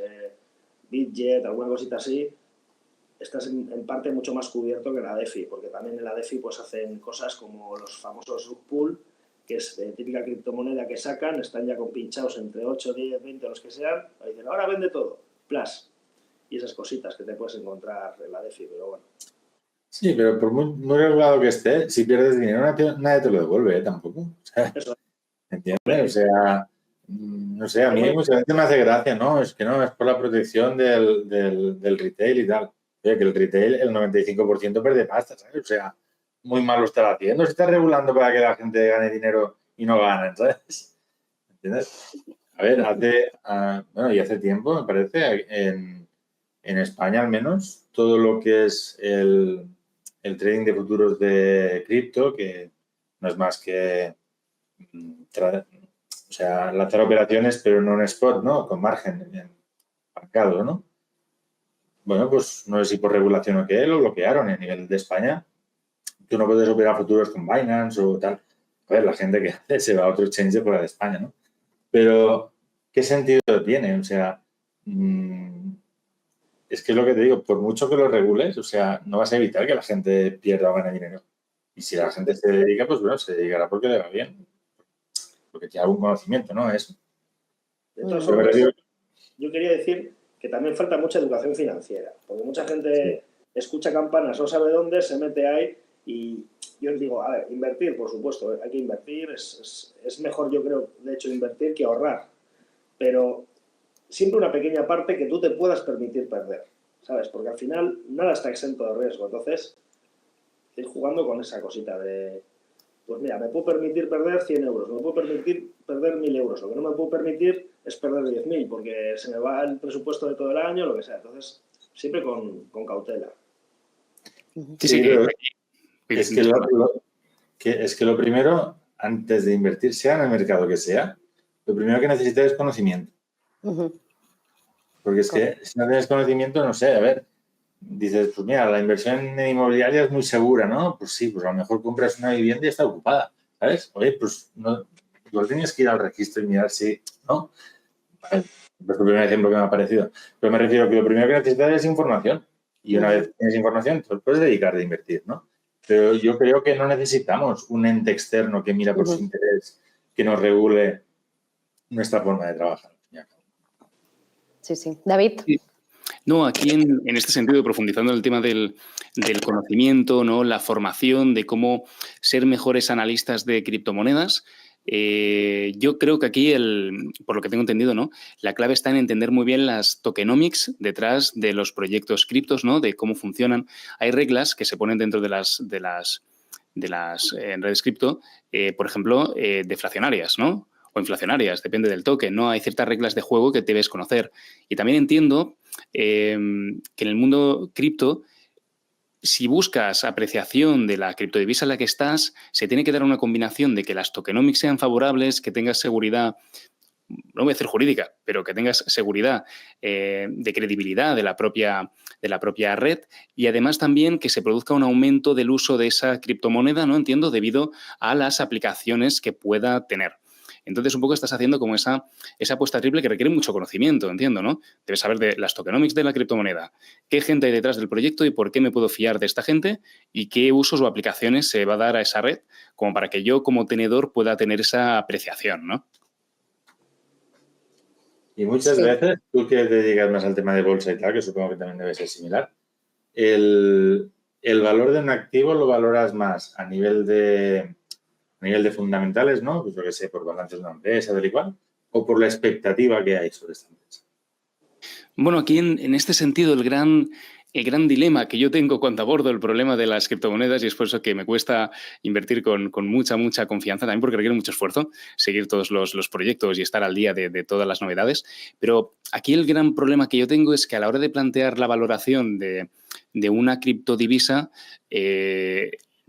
Bitget, alguna cosita así, estás en parte mucho más cubierto que en la DeFi, porque también en la DeFi pues hacen cosas como los famosos rug pull, que es típica criptomoneda que sacan, están ya compinchados entre 8, 10, 20, los que sean, y dicen, ahora vende todo, plus. Y esas cositas que te puedes encontrar en la DeFi, pero bueno. Sí, pero por muy regulado que esté, si pierdes dinero nadie te lo devuelve, tampoco. O sea, ¿entiendes? O sea, no sé, a mí muchas veces me hace gracia, ¿no? Es que no, es por la protección del retail y tal. Oye, que el retail, el 95% pierde pasta, ¿sabes? O sea, muy mal lo está haciendo. Se está regulando para que la gente gane dinero y no ganen, ¿sabes? ¿Entiendes? A ver, hace tiempo, me parece, en España al menos, todo lo que es el trading de futuros de cripto, que no es más que lanzar operaciones, pero no en spot, ¿no? Con margen en marcado, ¿no? Bueno, pues no sé si por regulación o qué, lo bloquearon a nivel de España. Tú no puedes operar futuros con Binance o tal. A ver, la gente que hace se va a otro exchange de fuera de España, ¿no? Pero, ¿qué sentido tiene? O sea, es que es lo que te digo, por mucho que lo regules, o sea, no vas a evitar que la gente pierda o gane dinero. Y si la gente se dedica, pues bueno, se dedicará porque le va bien. Porque tiene algún conocimiento, ¿no? Eso. De todas formas, yo quería decir que también falta mucha educación financiera, porque mucha gente escucha campanas, no sabe dónde, se mete ahí y yo les digo, a ver, invertir, por supuesto, hay que invertir, es mejor, yo creo, de hecho, invertir que ahorrar, pero siempre una pequeña parte que tú te puedas permitir perder, ¿sabes? Porque al final nada está exento de riesgo, entonces ir jugando con esa cosita de, pues mira, me puedo permitir perder 100 euros, me puedo permitir perder 1.000 euros, lo que no me puedo permitir es perder 10.000 porque se me va el presupuesto de todo el año, lo que sea, entonces siempre con cautela. Sí, es que lo primero, antes de invertir, sea en el mercado que sea, lo primero que necesitas es conocimiento. Porque es que si no tienes conocimiento, no sé, a ver, dices, pues mira, la inversión en inmobiliaria es muy segura, ¿no? Pues sí, pues a lo mejor compras una vivienda y está ocupada, ¿sabes? Oye, pues no, igual tienes que ir al registro y mirar si, ¿no? Es el primer ejemplo que me ha parecido. Pero me refiero a que lo primero que necesitas es información. Y una vez tienes información, te puedes dedicar a invertir, ¿no? Pero yo creo que no necesitamos un ente externo que mira por su interés, que nos regule nuestra forma de trabajar. Sí. David. Sí. No, aquí en este sentido, profundizando en el tema del conocimiento, ¿no? La formación de cómo ser mejores analistas de criptomonedas, yo creo que aquí, por lo que tengo entendido, ¿no? La clave está en entender muy bien las tokenomics detrás de los proyectos criptos, ¿no? De cómo funcionan. Hay reglas que se ponen dentro de las redes cripto, por ejemplo, deflacionarias, ¿no? O inflacionarias, depende del token, ¿no? Hay ciertas reglas de juego que debes conocer. Y también entiendo que en el mundo cripto, si buscas apreciación de la criptodivisa en la que estás, se tiene que dar una combinación de que las tokenomics sean favorables, que tengas seguridad, no voy a decir jurídica, pero que tengas seguridad de credibilidad de la propia red y además también que se produzca un aumento del uso de esa criptomoneda, ¿no? Entiendo, debido a las aplicaciones que pueda tener. Entonces, un poco estás haciendo como esa apuesta triple que requiere mucho conocimiento, entiendo, ¿no? Debes saber de las tokenomics de la criptomoneda, qué gente hay detrás del proyecto y por qué me puedo fiar de esta gente y qué usos o aplicaciones se va a dar a esa red como para que yo como tenedor pueda tener esa apreciación, ¿no? Y muchas veces, tú que te dedicas más al tema de bolsa y tal, que supongo que también debe ser similar, el valor de un activo lo valoras más a nivel de fundamentales, ¿no? Pues lo que sé, por balances de una empresa, tal y cual, o por la expectativa que hay sobre esta empresa. Bueno, aquí en este sentido el gran dilema que yo tengo cuando abordo el problema de las criptomonedas, y es por eso que me cuesta invertir con mucha confianza, también porque requiere mucho esfuerzo seguir todos los proyectos y estar al día de todas las novedades. Pero aquí el gran problema que yo tengo es que a la hora de plantear la valoración de una criptodivisa,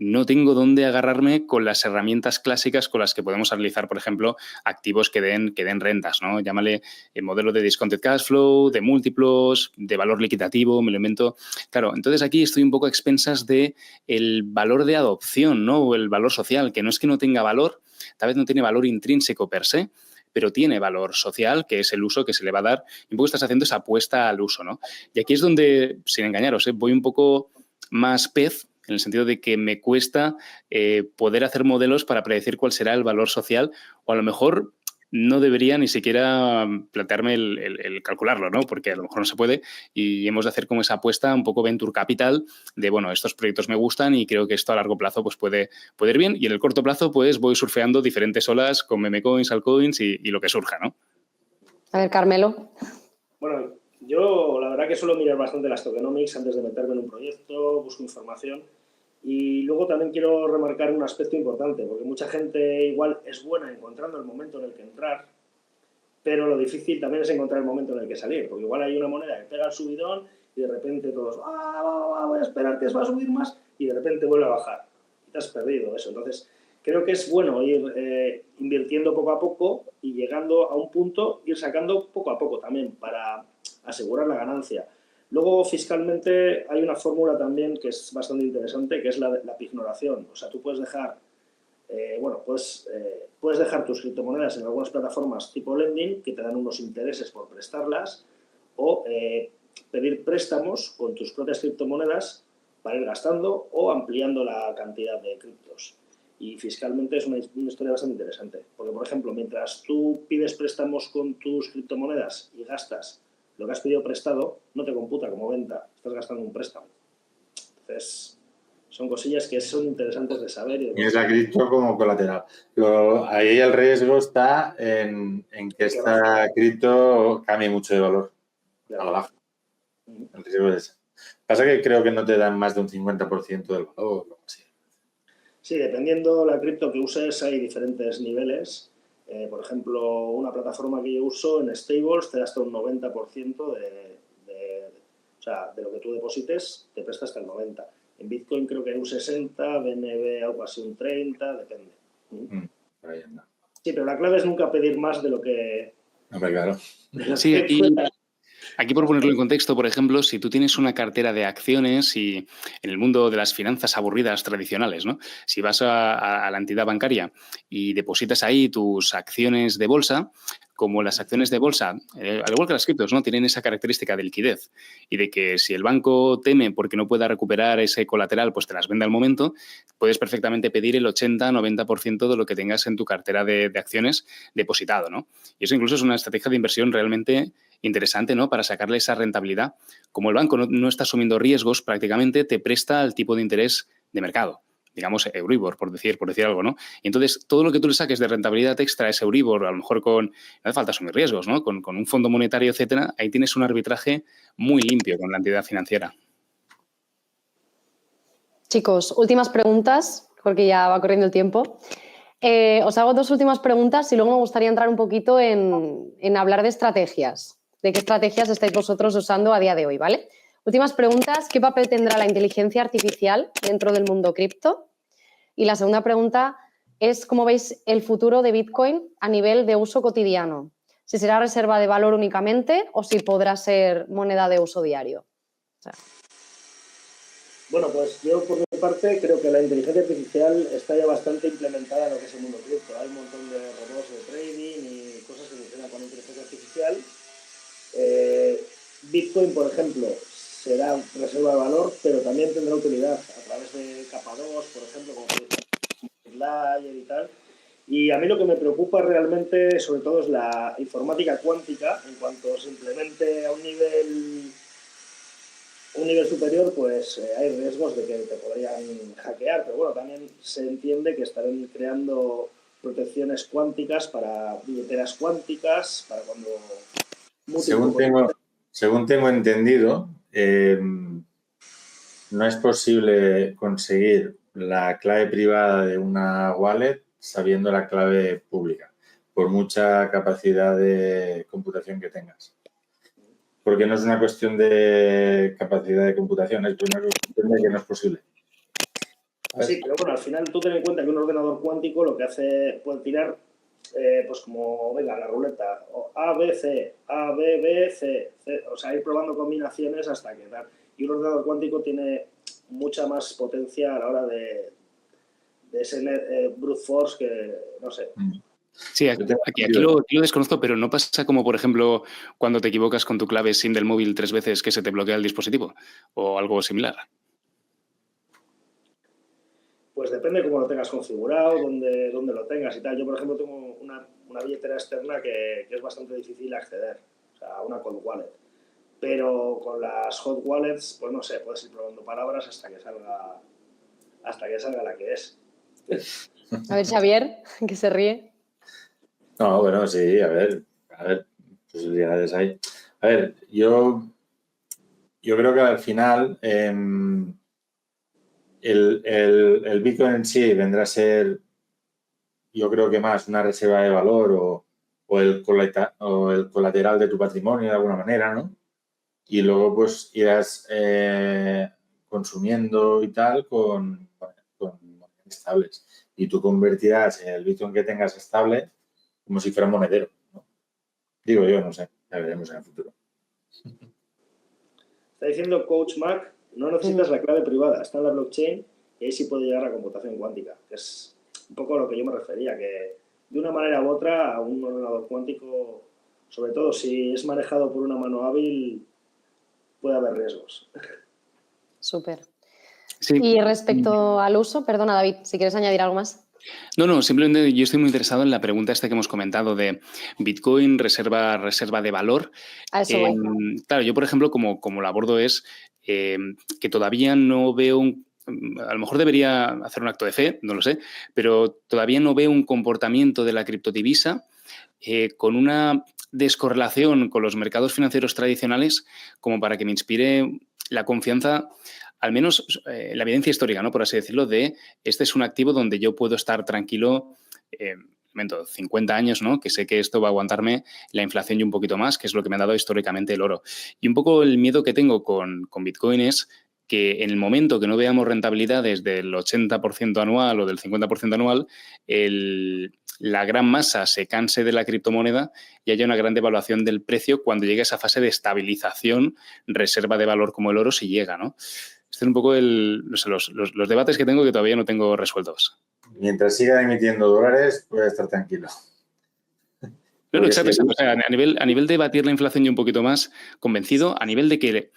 no tengo dónde agarrarme con las herramientas clásicas con las que podemos analizar, por ejemplo, activos que den rentas, ¿no? Llámale el modelo de discounted cash flow, de múltiplos, de valor liquidativo, me lo invento. Claro, entonces aquí estoy un poco a expensas de el valor de adopción, ¿no? O el valor social, que no es que no tenga valor, tal vez no tiene valor intrínseco per se, pero tiene valor social, que es el uso que se le va a dar. Y un poco estás haciendo esa apuesta al uso, ¿no? Y aquí es donde, sin engañaros, voy un poco más pez en el sentido de que me cuesta poder hacer modelos para predecir cuál será el valor social, o a lo mejor no debería ni siquiera plantearme el calcularlo, ¿no? Porque a lo mejor no se puede y hemos de hacer como esa apuesta un poco venture capital de, bueno, estos proyectos me gustan y creo que esto a largo plazo pues puede ir bien, y en el corto plazo pues voy surfeando diferentes olas con meme coins, altcoins y lo que surja, ¿no? A ver, Carmelo. Bueno, yo la verdad que suelo mirar bastante las tokenomics antes de meterme en un proyecto, busco información. Y luego también quiero remarcar un aspecto importante, porque mucha gente igual es buena encontrando el momento en el que entrar, pero lo difícil también es encontrar el momento en el que salir, porque igual hay una moneda que pega el subidón y de repente todos, voy a esperar que va a subir más, y de repente vuelve a bajar. Y te has perdido eso. Entonces, creo que es bueno ir invirtiendo poco a poco y llegando a un punto, ir sacando poco a poco también para asegurar la ganancia. Luego, fiscalmente, hay una fórmula también que es bastante interesante, que es la pignoración. O sea, tú puedes dejar, puedes dejar tus criptomonedas en algunas plataformas tipo lending, que te dan unos intereses por prestarlas, o pedir préstamos con tus propias criptomonedas para ir gastando o ampliando la cantidad de criptos. Y fiscalmente es una historia bastante interesante. Porque, por ejemplo, mientras tú pides préstamos con tus criptomonedas y gastas lo que has pedido prestado, no te computa como venta, estás gastando un préstamo. Entonces, son cosillas que son interesantes de saber. Y es la cripto como colateral. Ahí el riesgo está en que esta cripto cambie mucho de valor a la baja. El riesgo es ese. Pasa que creo que no te dan más de un 50% del valor. Sí, dependiendo la cripto que uses, hay diferentes niveles. Por ejemplo, una plataforma que yo uso en Stables te da hasta un 90% de lo que tú deposites, te presta hasta el 90%. En Bitcoin creo que hay un 60%, BNB algo así un 30%, depende. Ahí anda. Sí, pero la clave es nunca pedir más de lo que... Hombre, claro. Sí, aquí por ponerlo en contexto, por ejemplo, si tú tienes una cartera de acciones y en el mundo de las finanzas aburridas tradicionales, ¿no? Si vas a la entidad bancaria y depositas ahí tus acciones de bolsa, como las acciones de bolsa, al igual que las criptos, ¿no? Tienen esa característica de liquidez y de que si el banco teme porque no pueda recuperar ese colateral, pues te las vende al momento, puedes perfectamente pedir el 80-90% de lo que tengas en tu cartera de acciones depositado, ¿no? Y eso incluso es una estrategia de inversión realmente interesante, ¿no? Para sacarle esa rentabilidad. Como el banco no está asumiendo riesgos, prácticamente te presta el tipo de interés de mercado, digamos Euribor, por decir algo, ¿no? Y entonces, todo lo que tú le saques de rentabilidad extra es Euribor, a lo mejor no hace falta asumir riesgos, ¿no? Con un fondo monetario, etcétera, ahí tienes un arbitraje muy limpio con la entidad financiera. Chicos, últimas preguntas, porque ya va corriendo el tiempo. Os hago dos últimas preguntas y luego me gustaría entrar un poquito en hablar de estrategias. ¿De qué estrategias estáis vosotros usando a día de hoy, ¿vale? Últimas preguntas, ¿qué papel tendrá la inteligencia artificial dentro del mundo cripto? Y la segunda pregunta es, ¿cómo veis el futuro de Bitcoin a nivel de uso cotidiano? Si será reserva de valor únicamente o si podrá ser moneda de uso diario. Bueno, pues yo por mi parte creo que la inteligencia artificial está ya bastante implementada en lo que es el mundo cripto. Hay un montón de robots de trading y cosas que funcionan con inteligencia artificial. Bitcoin, por ejemplo, será reserva de valor, pero también tendrá utilidad a través de capa 2, por ejemplo, como Layer y tal. Y a mí lo que me preocupa realmente, sobre todo, es la informática cuántica. En cuanto se implemente a un nivel superior, pues hay riesgos de que te podrían hackear, pero bueno, también se entiende que estarán creando protecciones cuánticas para billeteras cuánticas, para cuando... Según tengo entendido, no es posible conseguir la clave privada de una wallet sabiendo la clave pública, por mucha capacidad de computación que tengas. Porque no es una cuestión de capacidad de computación, es una cuestión de que no es posible. Sí, pero bueno, al final tú ten en cuenta que un ordenador cuántico lo que hace, puede tirar, pues como, venga, la ruleta, o A, B, C, A, B, B, C, C, o sea, ir probando combinaciones hasta que tal. Y un ordenador cuántico tiene mucha más potencia a la hora de ese brute force que, no sé. Sí, aquí lo desconozco, pero ¿no pasa como, por ejemplo, cuando te equivocas con tu clave SIM del móvil 3 veces que se te bloquea el dispositivo? ¿O algo similar? Pues depende cómo lo tengas configurado, dónde lo tengas y tal. Yo, por ejemplo, tengo una billetera externa que es bastante difícil acceder, o sea, una cold wallet. Pero con las hot wallets, pues no sé, puedes ir probando palabras hasta que salga la que es. A ver, Xavier, que se ríe. No, bueno, sí, a ver, posibilidades hay. A ver, yo creo que al final el Bitcoin en sí vendrá a ser, yo creo que más una reserva de valor o el colateral de tu patrimonio de alguna manera, ¿no? Y luego pues irás consumiendo y tal con monedas estables. Y tú convertirás el Bitcoin que tengas estable como si fuera un monedero, ¿no? Digo yo, no sé, ya veremos en el futuro. Está diciendo Coach Mac, no necesitas la clave privada, está en la blockchain y ahí sí puede llegar a computación cuántica, que es un poco a lo que yo me refería, que de una manera u otra a un ordenador cuántico, sobre todo si es manejado por una mano hábil, puede haber riesgos. Súper. Sí. Y respecto al uso, perdona David, si quieres añadir algo más. No, simplemente yo estoy muy interesado en la pregunta esta que hemos comentado de Bitcoin, reserva de valor. A eso voy. Claro, yo por ejemplo, como lo abordo es que todavía no veo a lo mejor debería hacer un acto de fe, no lo sé, pero todavía no veo un comportamiento de la criptodivisa con una descorrelación con los mercados financieros tradicionales como para que me inspire la confianza, al menos la evidencia histórica, ¿no? Por así decirlo, de este es un activo donde yo puedo estar tranquilo 50 años, ¿no? Que sé que esto va a aguantarme la inflación y un poquito más, que es lo que me ha dado históricamente el oro. Y un poco el miedo que tengo con Bitcoin es que en el momento que no veamos rentabilidades del 80% anual o del 50% anual, la gran masa se canse de la criptomoneda y haya una gran devaluación del precio cuando llegue a esa fase de estabilización, reserva de valor como el oro, si llega, ¿no? Este es un poco los debates que tengo que todavía no tengo resueltos. Mientras siga emitiendo dólares, puede estar tranquilo. No, exacto. O sea, a nivel de batir la inflación y un poquito más convencido, a nivel de que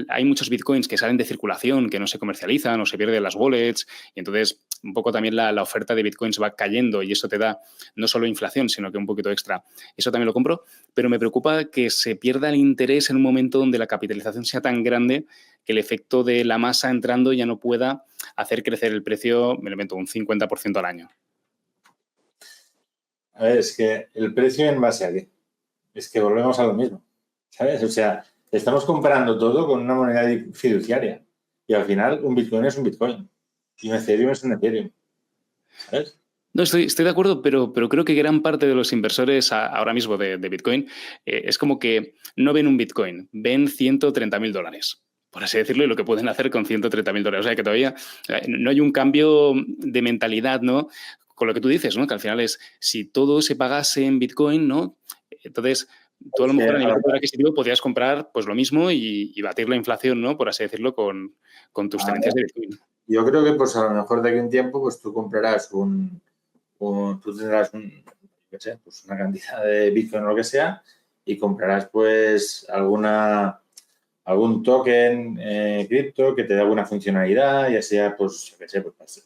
hay muchos bitcoins que salen de circulación, que no se comercializan o se pierden las wallets, y entonces un poco también la oferta de bitcoins va cayendo y eso te da no solo inflación, sino que un poquito extra. Eso también lo compro, pero me preocupa que se pierda el interés en un momento donde la capitalización sea tan grande que el efecto de la masa entrando ya no pueda hacer crecer el precio, me lo invento, un 50% al año. A ver, es que el precio en base a qué. Es que volvemos a lo mismo, ¿sabes? O sea, estamos comparando todo con una moneda fiduciaria y al final un Bitcoin es un Bitcoin y un Ethereum es un Ethereum, ¿sabes? No, estoy de acuerdo, pero creo que gran parte de los inversores ahora mismo de Bitcoin es como que no ven un Bitcoin, ven $130.000, por así decirlo, y lo que pueden hacer con $130.000. O sea, que todavía no hay un cambio de mentalidad, ¿no? Con lo que tú dices, ¿no? Que al final es, si todo se pagase en Bitcoin, ¿no? Entonces, tú a lo mejor a nivel de poder adquisitivo podrías comprar pues lo mismo y batir la inflación, ¿no? Por así decirlo, con tus tenencias de Bitcoin. Yo creo que pues a lo mejor de aquí a un tiempo pues tú comprarás tú tendrás pues una cantidad de Bitcoin o lo que sea y comprarás pues algún token cripto que te dé alguna funcionalidad, ya sea pues, yo qué sé, pues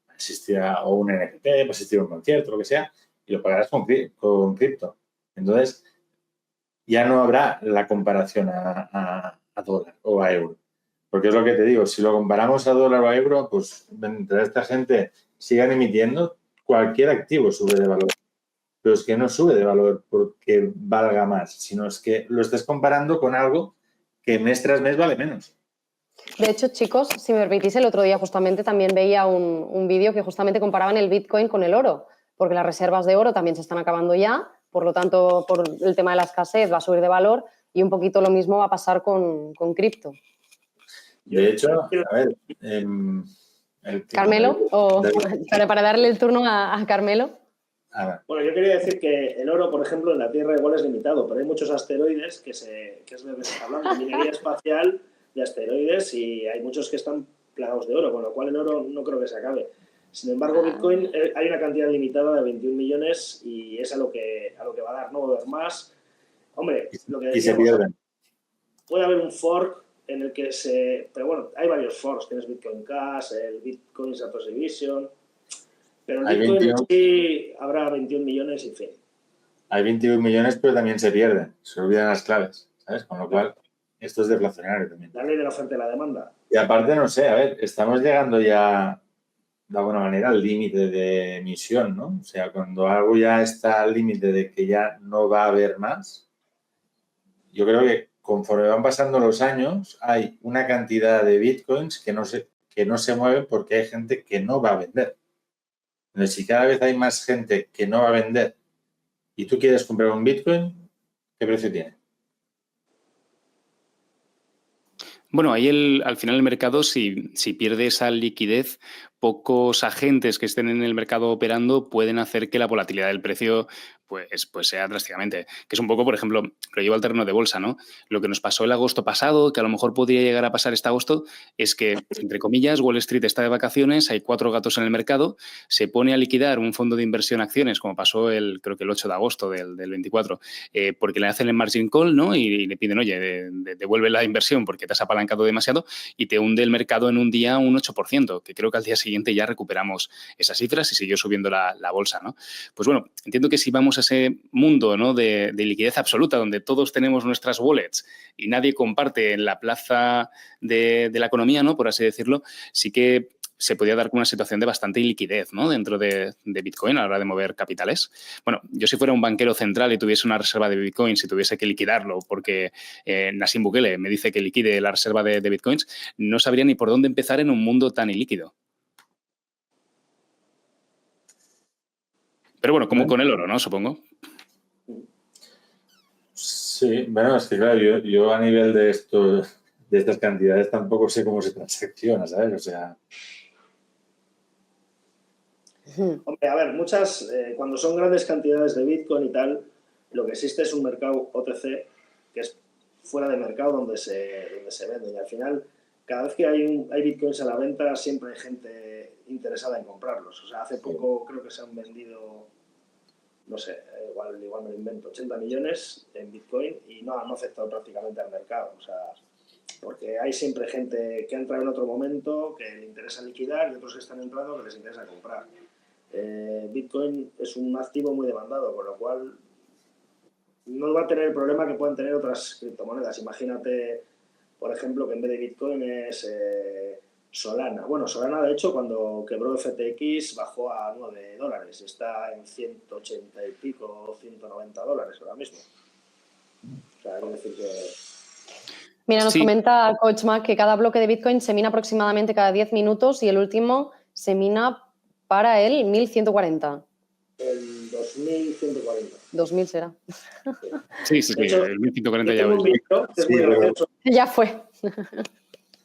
asistir o un NFT, para asistir a un concierto, lo que sea, y lo pagarás con cripto. Entonces, ya no habrá la comparación a dólar o a euro. Porque es lo que te digo, si lo comparamos a dólar o a euro, pues mientras esta gente sigan emitiendo, cualquier activo sube de valor. Pero es que no sube de valor porque valga más, sino es que lo estás comparando con algo que mes tras mes vale menos. De hecho, chicos, si me permitís, el otro día justamente también veía un vídeo que justamente comparaban el Bitcoin con el oro, porque las reservas de oro también se están acabando ya, por lo tanto, por el tema de la escasez va a subir de valor y un poquito lo mismo va a pasar con cripto. De hecho, a ver... Carmelo, para darle el turno a Carmelo. Bueno, yo quería decir que el oro, por ejemplo, en la Tierra igual es limitado, pero hay muchos asteroides que es de lo que se está hablando, minería espacial de asteroides, y hay muchos que están plagados de oro, con lo cual el oro no creo que se acabe. Sin embargo, Bitcoin hay una cantidad limitada de 21 millones y es a lo que va a dar, no va a haber más. Hombre, lo que decíamos, y se pierden. Puede haber un fork en el que pero bueno, hay varios foros, tienes Bitcoin Cash, el Bitcoin Satoshi Vision, pero el Bitcoin en sí habrá 21 millones y fin. Hay 21 millones, pero también se pierden, se olvidan las claves, ¿sabes? Con lo cual, esto es deflacionario también. La ley de la oferta y la demanda. Y aparte, no sé, a ver, estamos llegando ya, de alguna manera, al límite de emisión, ¿no? O sea, cuando algo ya está al límite de que ya no va a haber más, yo creo que conforme van pasando los años, hay una cantidad de bitcoins que no se mueven porque hay gente que no va a vender. Entonces, si cada vez hay más gente que no va a vender y tú quieres comprar un bitcoin, ¿qué precio tiene? Bueno, ahí al final el mercado, si pierde esa liquidez, pocos agentes que estén en el mercado operando pueden hacer que la volatilidad del precio pues sea drásticamente. Que es un poco, por ejemplo, lo llevo al terreno de bolsa, ¿no? Lo que nos pasó el agosto pasado, que a lo mejor podría llegar a pasar este agosto, es que, entre comillas, Wall Street está de vacaciones, hay 4 gatos en el mercado, se pone a liquidar un fondo de inversión acciones, como pasó creo que el 8 de agosto del 24, porque le hacen el margin call, ¿no? Y le piden, oye, devuelve la inversión porque te has apalancado demasiado, y te hunde el mercado en un día un 8%, que creo que al día siguiente ya recuperamos esas cifras y siguió subiendo la bolsa, ¿no? Pues bueno, entiendo que si vamos a ese mundo, ¿no? de liquidez absoluta, donde todos tenemos nuestras wallets y nadie comparte en la plaza de la economía, ¿no? Por así decirlo, sí que se podía dar con una situación de bastante iliquidez, ¿no? Dentro de Bitcoin a la hora de mover capitales. Bueno, yo si fuera un banquero central y tuviese una reserva de Bitcoins y tuviese que liquidarlo porque Nassim Bukele me dice que liquide la reserva de Bitcoins, no sabría ni por dónde empezar en un mundo tan ilíquido. Pero bueno, como con el oro, ¿no? Supongo. Sí, bueno, es que claro, yo a nivel de estas cantidades tampoco sé cómo se transacciona, ¿sabes? O sea... Hombre, a ver, cuando son grandes cantidades de Bitcoin y tal, lo que existe es un mercado OTC, que es fuera de mercado donde se vende. Y al final, cada vez que hay Bitcoins a la venta, siempre hay gente interesada en comprarlos. O sea, hace poco creo que se han vendido, no sé, igual me lo invento, 80 millones en Bitcoin y no han afectado prácticamente al mercado. O sea, porque hay siempre gente que entra en otro momento, que le interesa liquidar, y otros que están entrando que les interesa comprar. Bitcoin es un activo muy demandado, con lo cual no va a tener el problema que pueden tener otras criptomonedas. Imagínate, por ejemplo, que en vez de Bitcoin es Solana. Bueno, Solana, de hecho, cuando quebró FTX bajó a $9. Está en 180 y pico, $190 ahora mismo. O sea, quiero decir que... Mira, nos comenta Coach Mac que cada bloque de Bitcoin se mina aproximadamente cada 10 minutos y el último se mina para el 1140. El 2140. 2000 será. Sí, hecho, el 1140 ya ves. Que es muy gracioso. Ya fue.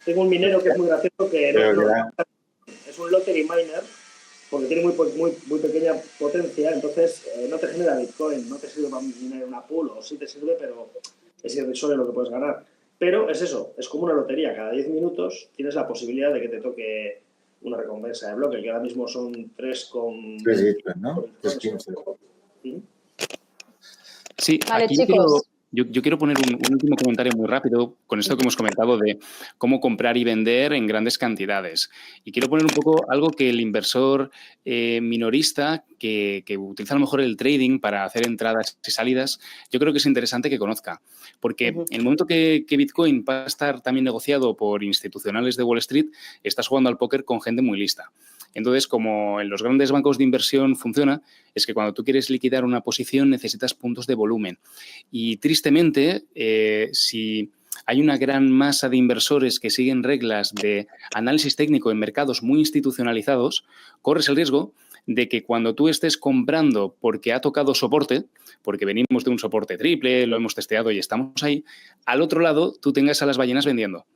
Tengo un minero que es muy gracioso, que es un lottery miner, porque tiene muy pequeña potencia, entonces no te genera Bitcoin, no te sirve para minar una pool, o sí te sirve, pero es irrisorio lo que puedes ganar. Pero es eso, es como una lotería, cada 10 minutos tienes la posibilidad de que te toque una recompensa de bloque, que ahora mismo son 3,15, ¿no? 3,15. Sí, vale, aquí chicos. Yo quiero poner un último comentario muy rápido con esto que hemos comentado de cómo comprar y vender en grandes cantidades. Y quiero poner un poco algo que el inversor minorista que utiliza a lo mejor el trading para hacer entradas y salidas, yo creo que es interesante que conozca. Porque en el momento que Bitcoin va a estar también negociado por institucionales de Wall Street, estás jugando al póker con gente muy lista. Entonces, como en los grandes bancos de inversión funciona, es que cuando tú quieres liquidar una posición necesitas puntos de volumen. Y tristemente, si hay una gran masa de inversores que siguen reglas de análisis técnico en mercados muy institucionalizados, corres el riesgo de que cuando tú estés comprando porque ha tocado soporte, porque venimos de un soporte triple, lo hemos testeado y estamos ahí, al otro lado tú tengas a las ballenas vendiendo.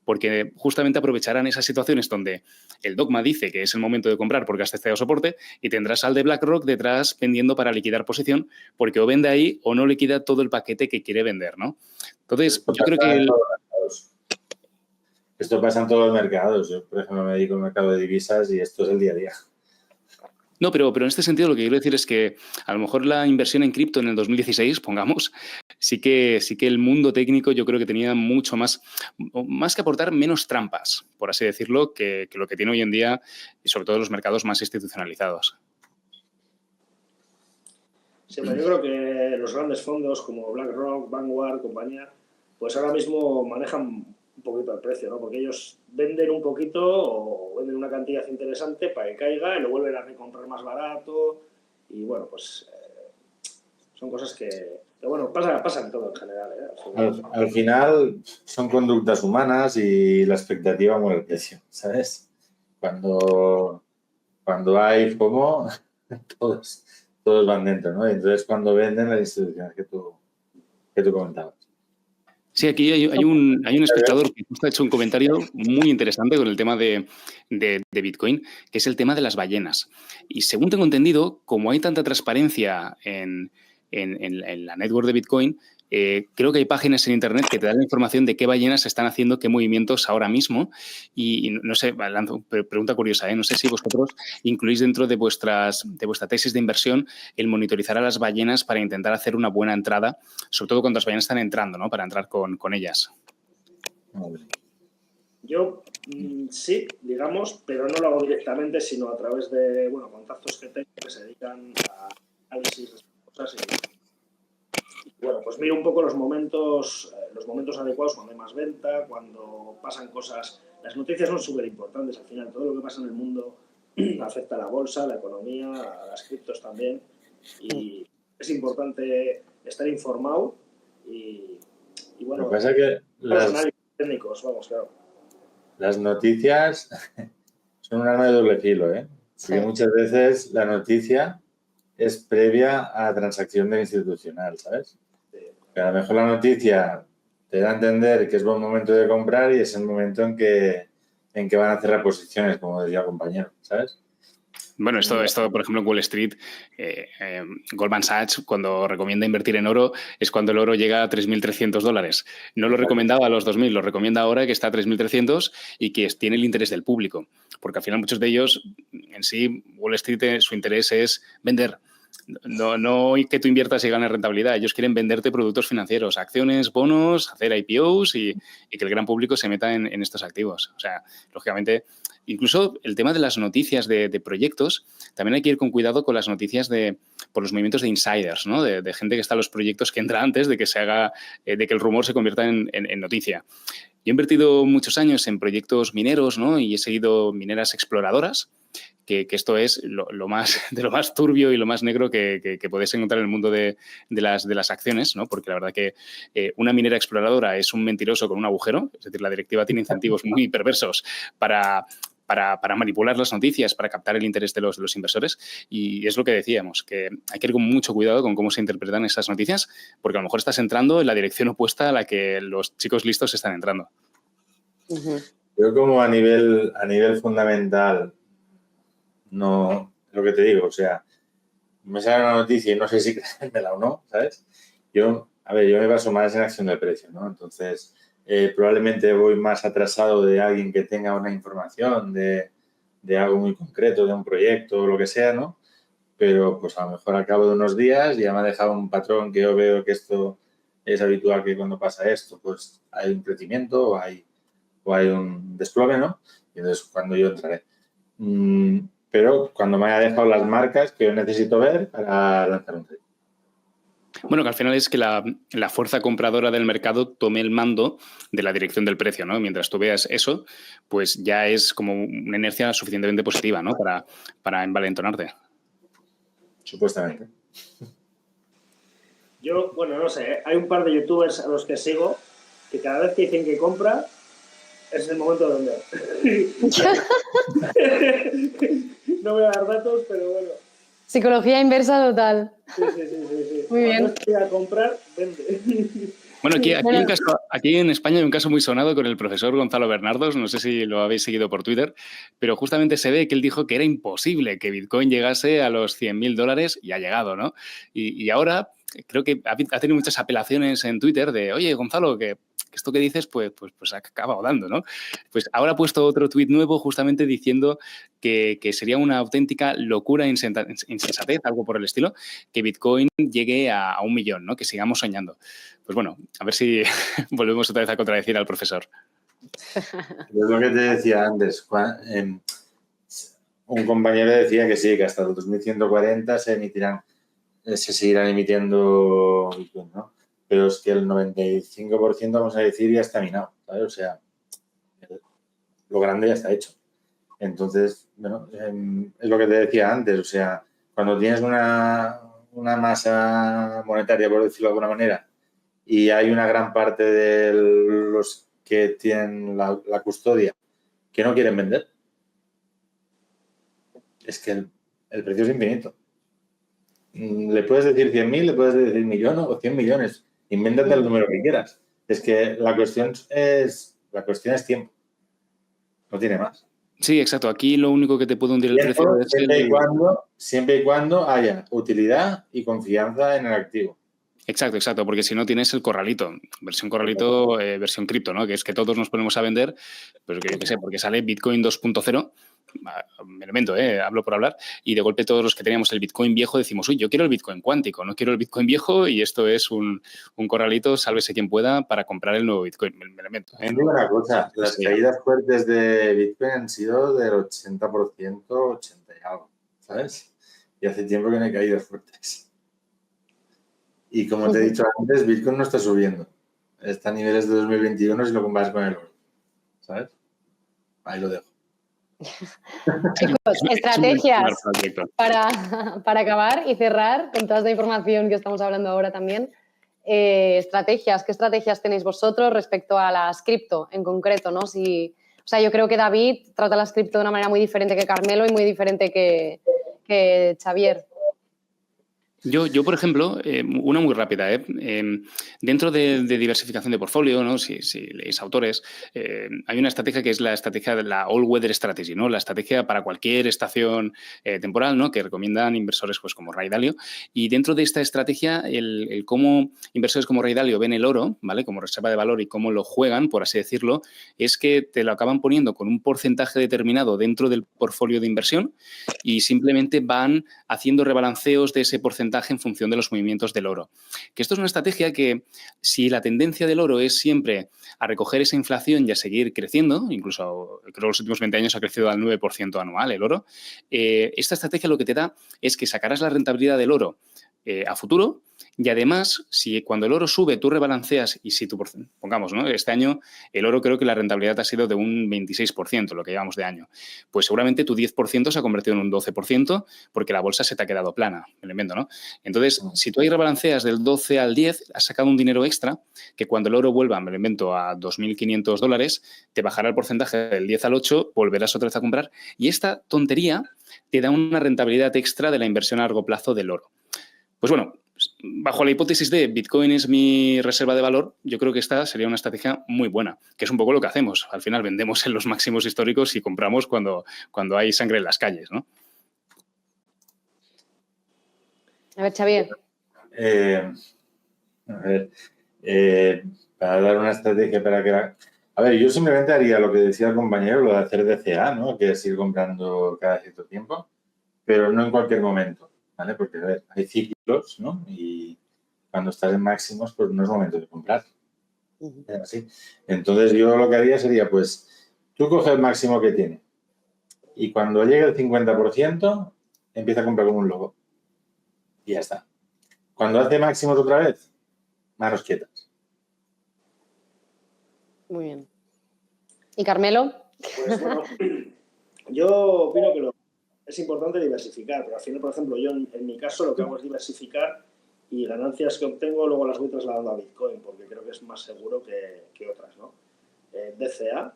Porque justamente aprovecharán esas situaciones donde el dogma dice que es el momento de comprar porque has testeado soporte y tendrás al de BlackRock detrás vendiendo para liquidar posición porque o vende ahí o no liquida todo el paquete que quiere vender, ¿no? Entonces, yo creo que... Esto pasa en todos los mercados. Yo, por ejemplo, me dedico al mercado de divisas y esto es el día a día. No, pero en este sentido lo que quiero decir es que a lo mejor la inversión en cripto en el 2016, pongamos, sí que el mundo técnico yo creo que tenía mucho más que aportar, menos trampas, por así decirlo, que lo que tiene hoy en día, y sobre todo los mercados más institucionalizados. Sí, pero yo creo que los grandes fondos como BlackRock, Vanguard, compañía, pues ahora mismo manejan un poquito el precio, ¿no? Porque ellos venden un poquito o venden una cantidad interesante para que caiga y lo vuelven a recomprar más barato. Y bueno, pues son cosas que bueno, pasan todo en general, ¿eh? Al final son conductas humanas y la expectativa mueve el precio, ¿sabes? Cuando hay FOMO, todos van dentro, ¿no? Y entonces cuando venden las instituciones que tú comentabas. Sí, aquí hay un espectador que justo ha hecho un comentario muy interesante con el tema de Bitcoin, que es el tema de las ballenas. Y según tengo entendido, como hay tanta transparencia en la network de Bitcoin, creo que hay páginas en Internet que te dan la información de qué ballenas están haciendo qué movimientos ahora mismo. Y no sé, lanzo pregunta curiosa, no sé si vosotros incluís dentro de vuestra tesis de inversión el monitorizar a las ballenas para intentar hacer una buena entrada, sobre todo cuando las ballenas están entrando, ¿no? Para entrar con ellas. Yo sí, digamos, pero no lo hago directamente, sino a través de contactos que tengo que se dedican a análisis de cosas y bueno, pues miro un poco los momentos adecuados, cuando hay más venta, cuando pasan cosas. Las noticias son súper importantes, al final todo lo que pasa en el mundo afecta a la bolsa, a la economía, a las criptos también, y es importante estar informado y bueno, lo que pasa es que los análisis técnicos, vamos, claro. Las noticias son un arma de doble filo, ¿eh? Porque muchas veces la noticia es previa a la transacción del institucional, ¿sabes? Que a lo mejor la noticia te da a entender que es buen momento de comprar y es el momento en que van a cerrar posiciones, como decía el compañero, ¿sabes? Bueno, esto, por ejemplo, en Wall Street, Goldman Sachs, cuando recomienda invertir en oro, es cuando el oro llega a $3.300. No lo recomendaba a los 2.000, lo recomienda ahora que está a 3.300 y que tiene el interés del público. Porque al final muchos de ellos, en sí, Wall Street, su interés es vender. No que tú inviertas y ganes rentabilidad. Ellos quieren venderte productos financieros, acciones, bonos, hacer IPOs y que el gran público se meta en estos activos. O sea, lógicamente, incluso el tema de las noticias de proyectos, también hay que ir con cuidado con las noticias por los movimientos de insiders, ¿no? De gente que está en los proyectos que entra antes de que se haga, de que el rumor se convierta en noticia. Yo he invertido muchos años en proyectos mineros, ¿no? Y he seguido mineras exploradoras, que esto es lo más turbio y lo más negro que podéis encontrar en el mundo de las acciones, ¿no? Porque la verdad que una minera exploradora es un mentiroso con un agujero, es decir, la directiva tiene incentivos muy perversos para manipular las noticias, para captar el interés de los inversores, y es lo que decíamos, que hay que ir con mucho cuidado con cómo se interpretan esas noticias, porque a lo mejor estás entrando en la dirección opuesta a la que los chicos listos están entrando. Yo como a nivel fundamental, no, lo que te digo, o sea, me sale una noticia y no sé si creérmela o no, ¿sabes? Yo me baso más en acción del precio, ¿no? Entonces, probablemente voy más atrasado de alguien que tenga una información de algo muy concreto, de un proyecto o lo que sea, ¿no? Pero pues a lo mejor al cabo de unos días ya me ha dejado un patrón que yo veo que esto es habitual, que cuando pasa esto, pues hay un crecimiento o hay un desplome, ¿no? Y entonces cuando yo entraré. Pero cuando me haya dejado las marcas que yo necesito ver para lanzar un trade. Bueno, que al final es que la fuerza compradora del mercado tome el mando de la dirección del precio, ¿no? Mientras tú veas eso, pues ya es como una inercia suficientemente positiva, ¿no? Para envalentonarte. Supuestamente. Yo, no sé, hay un par de youtubers a los que sigo que cada vez que dicen que compra es el momento de vender. No voy a dar datos, pero bueno. Psicología inversa total. Sí. Muy bien. Cuando estoy a comprar, vende. Bueno, aquí en España hay un caso muy sonado con el profesor Gonzalo Bernardos, no sé si lo habéis seguido por Twitter, pero justamente se ve que él dijo que era imposible que Bitcoin llegase a los $100.000 y ha llegado, ¿no? Y ahora creo que ha tenido muchas apelaciones en Twitter de, oye, Gonzalo, que esto que dices pues ha acabado dando, ¿no? Pues ahora ha puesto otro tuit nuevo justamente diciendo que sería una auténtica locura, insensatez, algo por el estilo, que Bitcoin llegue a 1 millón, ¿no? Que sigamos soñando. Pues bueno, a ver si volvemos otra vez a contradecir al profesor. Es lo que te decía antes. Un compañero decía que sí, que hasta el 2140 se seguirán emitiendo Bitcoin, ¿no? Pero es que el 95%, vamos a decir, ya está minado, ¿sabes? O sea, lo grande ya está hecho. Entonces, bueno, es lo que te decía antes, o sea, cuando tienes una masa monetaria, por decirlo de alguna manera, y hay una gran parte de los que tienen la custodia que no quieren vender, es que el precio es infinito. Le puedes decir 100.000, le puedes decir millón o 100 millones. Invéntate el número que quieras. Es que la cuestión es tiempo. No tiene más. Sí, exacto. Aquí lo único que te puede hundir el precio es siempre y cuando haya utilidad y confianza en el activo. Exacto, porque si no tienes el corralito, versión corralito, versión cripto, ¿no? Que es que todos nos ponemos a vender, pues yo qué sé, porque sale Bitcoin 2.0, me elemento, hablo por hablar, y de golpe todos los que teníamos el Bitcoin viejo decimos, uy, yo quiero el Bitcoin cuántico, no quiero el Bitcoin viejo, y esto es un corralito, sálvese quien pueda, para comprar el nuevo Bitcoin, me elemento. Digo una cosa, las caídas fuertes de Bitcoin han sido del 80%, 80 y algo, ¿sabes? Y hace tiempo que no hay caídas fuertes. Y como te he dicho antes, Bitcoin no está subiendo. Está a niveles de 2021 si lo comparas con el oro. ¿Sabes? Ahí lo dejo. Chicos, estrategias para acabar y cerrar con toda esta información que estamos hablando ahora también. ¿Qué estrategias tenéis vosotros respecto a las cripto en concreto, ¿no? Yo creo que David trata las cripto de una manera muy diferente que Carmelo y muy diferente que Xavier. Yo, por ejemplo, una muy rápida, dentro de diversificación de portfolio, ¿no? Si leéis autores, hay una estrategia que es la estrategia de la all-weather strategy, ¿no? La estrategia para cualquier estación temporal, ¿no? Que recomiendan inversores pues, como Ray Dalio. Y dentro de esta estrategia, el cómo inversores como Ray Dalio ven el oro, ¿vale? Como reserva de valor y cómo lo juegan, por así decirlo, es que te lo acaban poniendo con un porcentaje determinado dentro del portfolio de inversión y simplemente van haciendo rebalanceos de ese porcentaje en función de los movimientos del oro. Que esto es una estrategia que, si la tendencia del oro es siempre a recoger esa inflación y a seguir creciendo, incluso creo que los últimos 20 años ha crecido al 9% anual el oro, esta estrategia lo que te da es que sacarás la rentabilidad del oro a futuro. Y además, si cuando el oro sube tú rebalanceas y si tú, pongamos, ¿no? Este año el oro creo que la rentabilidad ha sido de un 26%, lo que llevamos de año, pues seguramente tu 10% se ha convertido en un 12% porque la bolsa se te ha quedado plana, me lo invento, ¿no? Entonces, si tú ahí rebalanceas del 12 al 10, has sacado un dinero extra que cuando el oro vuelva, me lo invento, a $2.500, te bajará el porcentaje del 10 al 8, volverás otra vez a comprar y esta tontería te da una rentabilidad extra de la inversión a largo plazo del oro. Pues bueno, bajo la hipótesis de Bitcoin es mi reserva de valor, yo creo que esta sería una estrategia muy buena, que es un poco lo que hacemos. Al final vendemos en los máximos históricos y compramos cuando hay sangre en las calles, ¿no? A ver, Xavier. Para dar una estrategia para que A ver, yo simplemente haría lo que decía el compañero, lo de hacer DCA, ¿no? Que es ir comprando cada cierto tiempo, pero no en cualquier momento, ¿vale? Porque, a ver, hay ciclos, ¿no? Y cuando estás en máximos, pues no es momento de comprar. Así. Entonces, yo lo que haría sería, pues, tú coges el máximo que tiene y cuando llegue el 50%, empieza a comprar como un loco. Y ya está. Cuando hace máximos otra vez, manos quietas. Muy bien. ¿Y Carmelo? Pues bueno, yo opino que es importante diversificar, pero al final, por ejemplo, yo en mi caso lo que hago es diversificar y ganancias que obtengo luego las voy trasladando a Bitcoin, porque creo que es más seguro que otras, ¿no? DCA,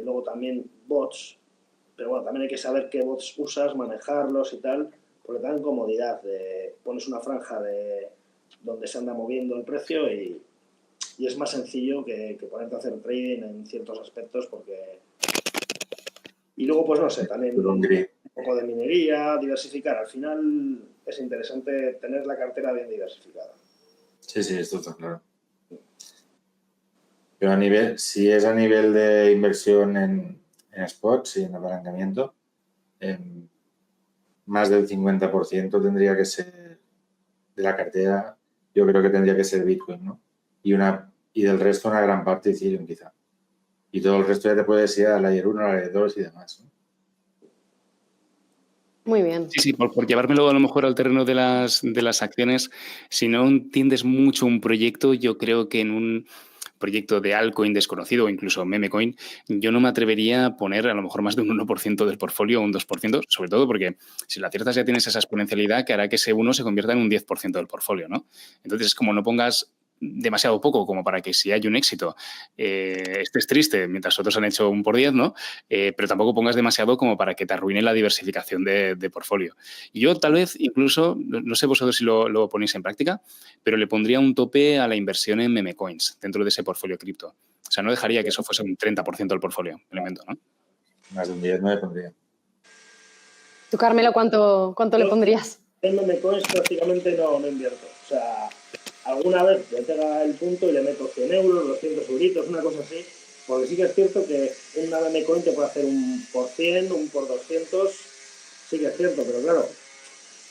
luego también bots, pero bueno, también hay que saber qué bots usas, manejarlos y tal, porque te dan comodidad. Pones una franja de donde se anda moviendo el precio y es más sencillo que ponerte a hacer trading en ciertos aspectos porque... Y luego, pues no sé, también un poco de minería, diversificar. Al final es interesante tener la cartera bien diversificada. Sí, esto está claro. Pero si es a nivel de inversión en spots y en apalancamiento, más del 50% tendría que ser de la cartera, yo creo que tendría que ser Bitcoin, ¿no? Y del resto una gran parte Ethereum quizá. Y todo el resto ya te puedes ir a Layer 1, a Layer 2 y demás, ¿no? Muy bien. Sí, por llevármelo a lo mejor al terreno de las acciones, si no entiendes mucho un proyecto, yo creo que en un proyecto de altcoin desconocido o incluso memecoin, yo no me atrevería a poner a lo mejor más de un 1% del portfolio o un 2%, sobre todo porque si lo aciertas ya tienes esa exponencialidad que hará que ese 1 se convierta en un 10% del portfolio, ¿no? Entonces es como no pongas demasiado poco como para que si hay un éxito estés triste mientras otros han hecho un por 10, ¿no? Pero tampoco pongas demasiado como para que te arruine la diversificación de portfolio. Y yo tal vez incluso, no sé vosotros si lo ponéis en práctica, pero le pondría un tope a la inversión en memecoins dentro de ese portfolio cripto. O sea, no dejaría que eso fuese un 30% del portfolio, me lo invento, ¿no? Más de un 10 no le pondría. ¿Tú, Carmelo, cuánto le pondrías? En memecoins prácticamente no invierto. O sea, alguna vez me pega el punto y le meto 100 euros, 200 euritos, una cosa así, porque sí que es cierto que una memecoin te puede hacer un por 100, un por 200, sí que es cierto, pero claro,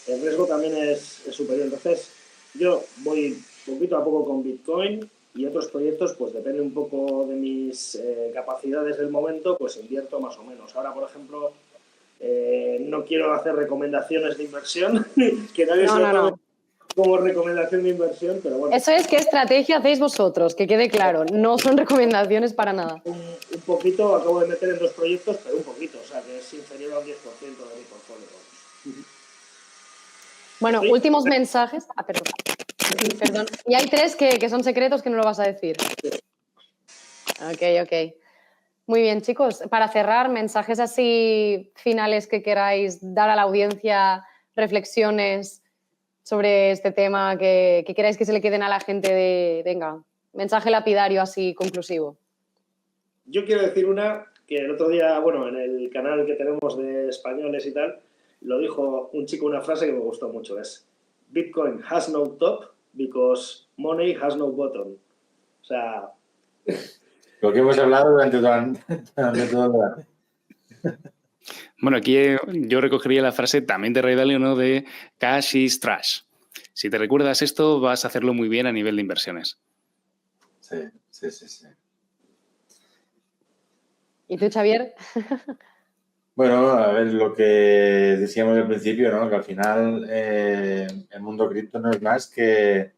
el riesgo también es superior. Entonces, yo voy poquito a poco con Bitcoin y otros proyectos, pues depende un poco de mis capacidades del momento, pues invierto más o menos. Ahora, por ejemplo, no quiero hacer recomendaciones de inversión, que nadie se lo tome como recomendación de inversión, pero bueno. Eso es qué estrategia hacéis vosotros, que quede claro, no son recomendaciones para nada. Un poquito, acabo de meter en 2 proyectos, pero un poquito, o sea, que es inferior al 10% de mi portfolio. Bueno, ¿Sí? Últimos mensajes. Perdón. Y hay 3 que son secretos que no lo vas a decir. Ok. Muy bien, chicos. Para cerrar, mensajes así finales que queráis dar a la audiencia, reflexiones sobre este tema que queráis que se le queden a la gente venga, mensaje lapidario así conclusivo. Yo quiero decir una que el otro día, bueno, en el canal que tenemos de españoles y tal, lo dijo un chico, una frase que me gustó mucho, es Bitcoin has no top because money has no bottom. O sea... Lo que hemos hablado durante todo el debate. Bueno, aquí yo recogería la frase también de Ray Dalio, ¿no? De cash is trash. Si te recuerdas esto, vas a hacerlo muy bien a nivel de inversiones. Sí. ¿Y tú, Xavier? Bueno, a ver, lo que decíamos al principio, ¿no? Que al final el mundo cripto no es más que...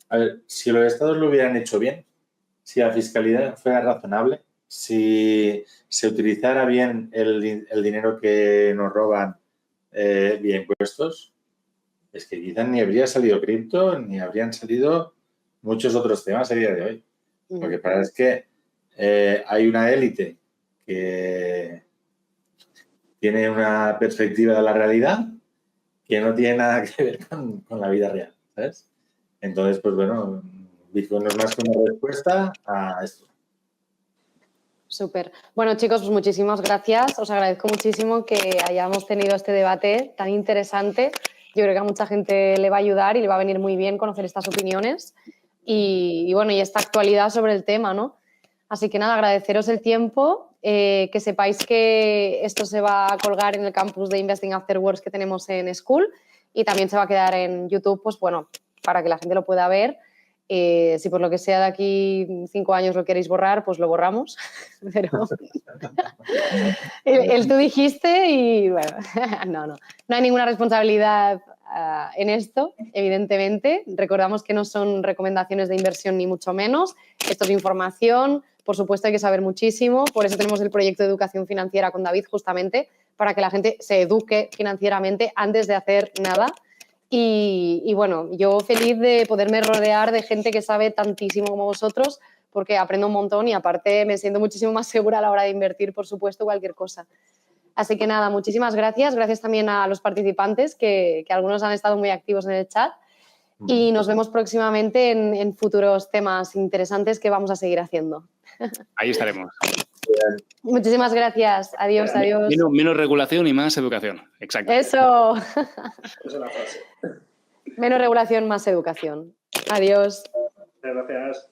A ver, si los estados lo hubieran hecho bien, si la fiscalidad fuera razonable, si se utilizara bien el dinero que nos roban vía impuestos, es que quizás ni habría salido cripto ni habrían salido muchos otros temas a día de hoy. Lo que pasa es que hay una élite que tiene una perspectiva de la realidad que no tiene nada que ver con la vida real, ¿sabes? Entonces, pues bueno, Bitcoin no es más que una respuesta a esto. Súper. Bueno, chicos, pues muchísimas gracias. Os agradezco muchísimo que hayamos tenido este debate tan interesante. Yo creo que a mucha gente le va a ayudar y le va a venir muy bien conocer estas opiniones y bueno, y esta actualidad sobre el tema, ¿no? Así que nada, agradeceros el tiempo, que sepáis que esto se va a colgar en el campus de Investing After Works que tenemos en School y también se va a quedar en YouTube, pues bueno, para que la gente lo pueda ver. Si por lo que sea de aquí 5 años lo queréis borrar, pues lo borramos. Pero el tú dijiste y bueno, no hay ninguna responsabilidad en esto, evidentemente. Recordamos que no son recomendaciones de inversión ni mucho menos. Esto es información. Por supuesto, hay que saber muchísimo. Por eso tenemos el proyecto de educación financiera con David, justamente, para que la gente se eduque financieramente antes de hacer nada. Y bueno, yo feliz de poderme rodear de gente que sabe tantísimo como vosotros, porque aprendo un montón y aparte me siento muchísimo más segura a la hora de invertir, por supuesto, cualquier cosa. Así que nada, muchísimas gracias. Gracias también a los participantes, que algunos han estado muy activos en el chat. Y nos vemos próximamente en futuros temas interesantes que vamos a seguir haciendo. Ahí estaremos. Muchísimas gracias. Adiós. Menos regulación y más educación. Exacto. Eso. Esa es la frase. Menos regulación, más educación. Adiós. Gracias.